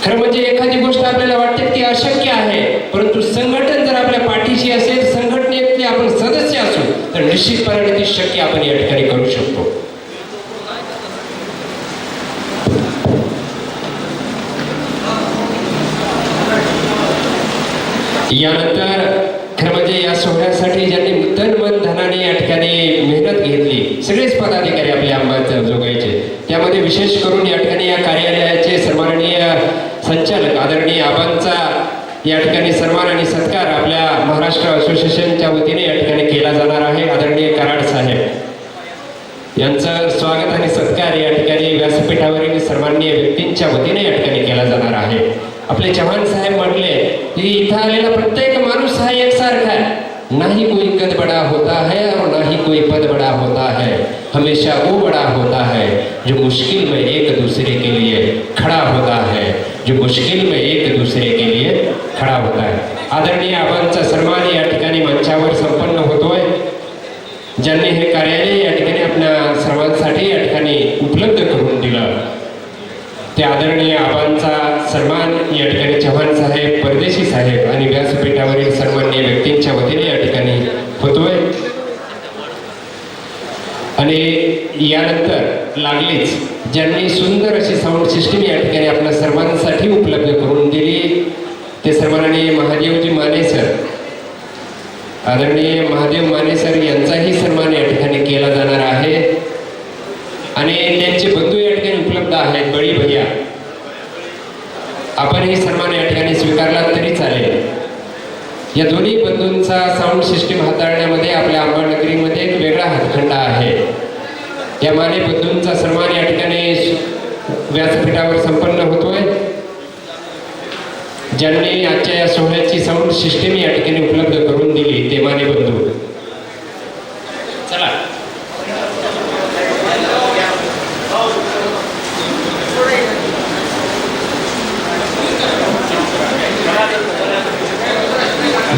खरं म्हणजे एखादी गोष्ट आपल्याला वाटते ती अशक्य आहे, परंतु संघटन जर आपल्या पाठीशी असेल, संघटनेतले आपण सदस्य असू तर निश्चितपणे ती शक्य आपण या ठिकाणी करू शकतो. यानंतर खरं म्हणजे या सोहळ्यासाठी ज्यांनी तन मन धनाने या ठिकाणी मेहनत घेतली, सगळेच पदाधिकारी आपल्या अंमलबजावणीचे, त्यामध्ये विशेष करून या ठिकाणी या कार्यालयाचे सन्माननीय संचालक आदरणीय आबांचा या ठिकाणी सन्मान आणि सत्कार आपल्या महाराष्ट्र असोसिएशनच्या वतीने या ठिकाणी केला जाणार आहे. आदरणीय कराड साहेब यांचं स्वागत आणि सत्कार या ठिकाणी व्यासपीठावरील सन्माननीय व्यक्तींच्या वतीने या ठिकाणी केला जाणार आहे. आपले चव्हाण साहेब म्हटले की इथं आलेला प्रत्येक माणूस हा एकसारखा आहे, नहीं कोई कद बड़ा होता है और ना ही कोई पद बड़ा होता है, हमेशा वो बड़ा होता है जो मुश्किल में एक दूसरे के लिए खड़ा होता है. जो मुश्किल में एक दूसरे के लिए खड़ा होता है. आदरणीय आबांचा सन्मान या ठिकाणी मंचावर संपन्न होतोय. ज्यांनी हे कार्यालय या ठिकाणी आपल्या सर्वांसाठी या ठिकाणी उपलब्ध करून दिलं, ते आदरणीय आबांचा सन्मान या ठिकाणी चव्हाण साहेब, परदेशी साहेब आणि व्यासपीठावरील सन्माननीय व्यक्तींच्या वतीने या ठिकाणी होतोय. आणि यानंतर लागलीच ज्यांनी सुंदर अशी साऊंड सिस्टीम या ठिकाणी आपल्या सर्वांसाठी उपलब्ध करून दिली, ते सन्माननीय महादेवजी माने सर, आदरणीय महादेव माने सर यांचाही सन्मान या ठिकाणी केला जाणार आहे. आणि त्यांचे बंधू या ठिकाणी उपलब्ध आहेत, बळी भैया. आपण हे सन्मान या ठिकाणी स्वीकारला तरी चालेल. या दोन्ही बंधूंचा साऊंड सिस्टीम हाताळण्यामध्ये आपल्या अंबानगरीमध्ये एक वेगळा हातखंडा आहे. या माने बंधूंचा सन्मान या ठिकाणी व्यासपीठावर संपन्न होतोय. ज्यांनी आजच्या या सोहळ्याची साऊंड सिस्टीम या ठिकाणी उपलब्ध करून दिली ते माने बंधू. चला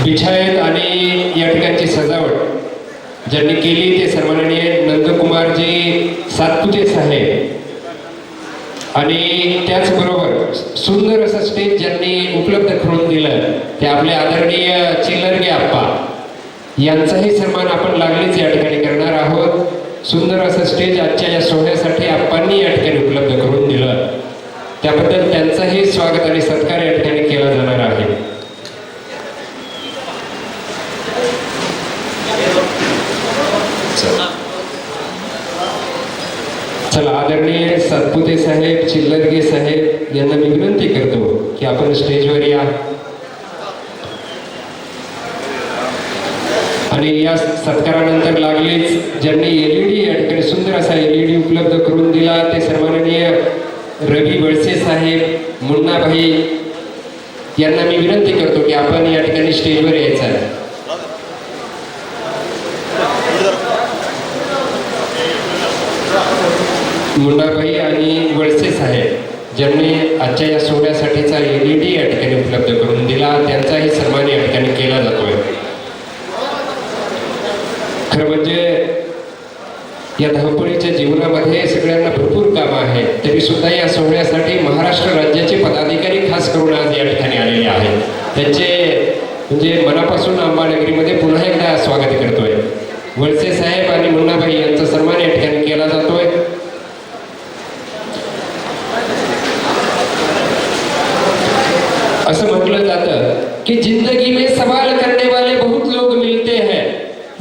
बिछायत आणि या ठिकाणची सजावट ज्यांनी केली ते सन्माननीय नंदकुमारजी सातपुते साहेब. आणि त्याचबरोबर सुंदर असं स्टेज ज्यांनी उपलब्ध करून दिलं ते आपले आदरणीय चिल्लरगे आप्पा यांचाही सन्मान आपण लागलीच या ठिकाणी करणार आहोत. सुंदर असं स्टेज आजच्या या सोहळ्यासाठी आप्पांनी या ठिकाणी उपलब्ध करून दिलं, त्याबद्दल त्यांचाही स्वागत आणि सत्कार या ठिकाणी केला जाणार आहे. चला आदरणीय सातपुते साहेब, चिल्लरगे साहेब यांना मी विनंती करतो की आपण स्टेजवर या. आणि या सत्कारानंतर लागलीच ज्यांनी LED या ठिकाणी सुंदर असा LED उपलब्ध करून दिला ते सन्माननीय रवी वळसे साहेब, मुन्नाभाई यांना मी विनंती करतो की आपण या ठिकाणी स्टेजवर यायचं आहे. मुन्नाभाई आणि वळसे साहेब ज्यांनी आजच्या या सोहळ्यासाठीचा LED या ठिकाणी उपलब्ध करून दिला, त्यांचाही सन्मान या ठिकाणी केला जातोय. खरं म्हणजे या धावपळीच्या जीवनामध्ये सगळ्यांना भरपूर कामं आहेत, तरी सुद्धा या सोहळ्यासाठी महाराष्ट्र राज्याचे पदाधिकारी खास करून आज या ठिकाणी आलेले आहेत. त्यांचे म्हणजे मनापासून अंबानगरीमध्ये पुन्हा एकदा स्वागत करतोय. वळसे साहेब आणि मुन्नाभाई यांचा सन्मान या ठिकाणी केला जातोय. असं म्हटलं जातं की जिंदगी में सवाल करने वाले बहुत लोग मिलते हैं,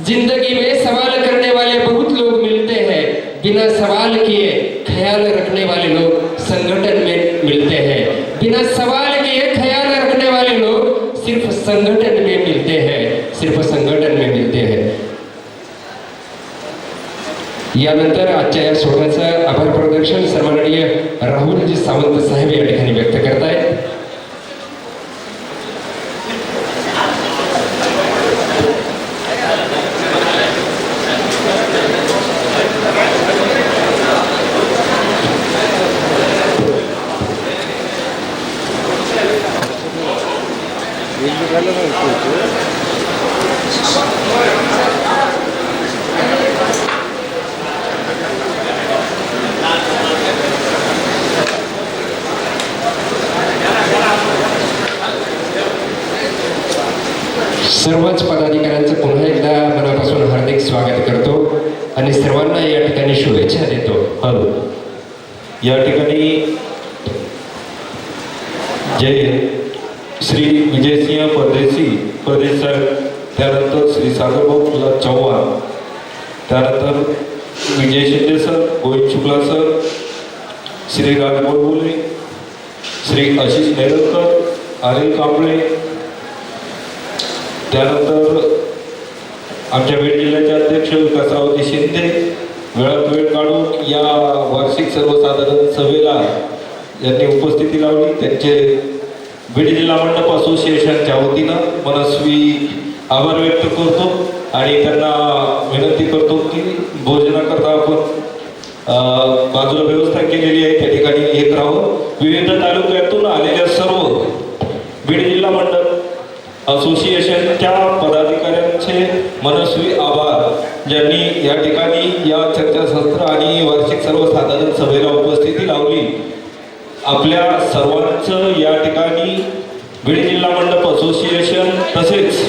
जिंदगी में सवाल करने वाले बहुत लोग मिलते हैं, बिना सवाल किए ख्याल रखने वाले लोग संगठन में मिलते हैं, बिना सवाल किए ख्याल रखने वाले लोग सिर्फ संगठन में मिलते हैं, सिर्फ संगठन में मिलते हैं. यानंतर आजच्या या सोहळ्याचं आभार प्रदर्शन सन्माननीय राहुलजी सावंत साहेब या ठिकाणी व्यक्त करतायत. सर्वच पदाधिकाऱ्यांचं पुन्हा एकदा मनापासून हार्दिक स्वागत करतो आणि सर्वांना या ठिकाणी शुभेच्छा देतो. हॅलो, या ठिकाणी जय श्री विजयसिंह परदेश साहेब, त्यानंतर श्री सागरभाऊ चव्हाण, त्यानंतर विजय शिंदे सर, गोविंद शुक्ला सर, श्री राजबोले, श्री आशिष नेरलकर, अनिल कांबळे, त्यानंतर आमच्या बीड जिल्ह्याचे अध्यक्ष विकासरावजी शिंदे वेळात वेळ काढून या वार्षिक सर्वसाधारण सभेला यांनी उपस्थिती लावली. त्यांचे बीड जिल्हा मंडप असोसिएशनच्या वतीनं मनस्वी आभार व्यक्त करतो आणि त्यांना विनंती करतो की भोजनाकरता आपण बाजूला व्यवस्था केलेली आहे त्या ठिकाणी येत राहून. विविध तालुक्यातून आलेल्या असोसिएशनच्या पदाधिकाऱ्यांचे मनस्वी आभार, ज्यांनी या ठिकाणी या चर्चासत्र आणि वार्षिक सर्वसाधारण सभेला उपस्थिती लावली. आपल्या सर्वांचं या ठिकाणी बीड जिल्हा मंडप असोसिएशन तसेच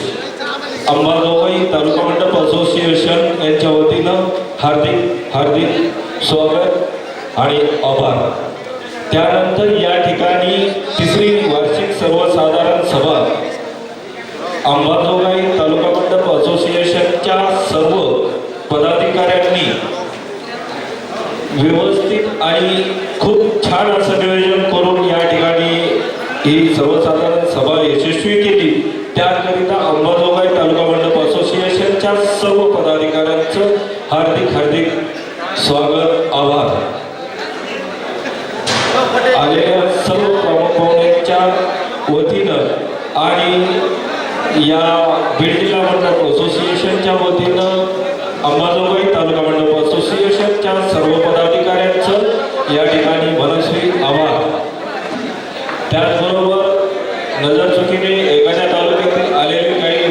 अंबाजोगाई तालुका मंडप असोसिएशन यांच्या वतीनं हार्दिक हार्दिक स्वागत आणि आभार. त्यानंतर या ठिकाणी तिसरी वार्षिक सर्वसाधारण सभा अंबाजोगाई तालुका मंडप असोसिएशनच्या सर्व पदाधिकाऱ्यांनी व्यवस्थित आणि खूप छान असं नियोजन करून या ठिकाणी ही सर्वसाधारण सभा यशस्वी केली. त्याकरिता अंबाजोगाई तालुका मंडप असोसिएशनच्या सर्व पदाधिकाऱ्यांचं हार्दिक हार्दिक स्वागत आभार. आलेल्या सर्व प्रमुख पाहुण्यांच्या वतीनं आणि या बीड जिल्हा मंडप असोसिएशनच्या वतीनं अंबाजोगाई तालुका मंडप असोसिएशनच्या सर्व पदाधिकाऱ्यांचं या ठिकाणी मनस्वी आभार. त्याचबरोबर नजरचुकीने एखाद्या तालुक्यातील आलेले काही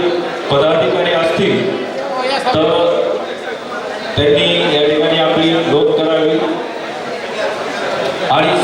पदाधिकारी असतील तर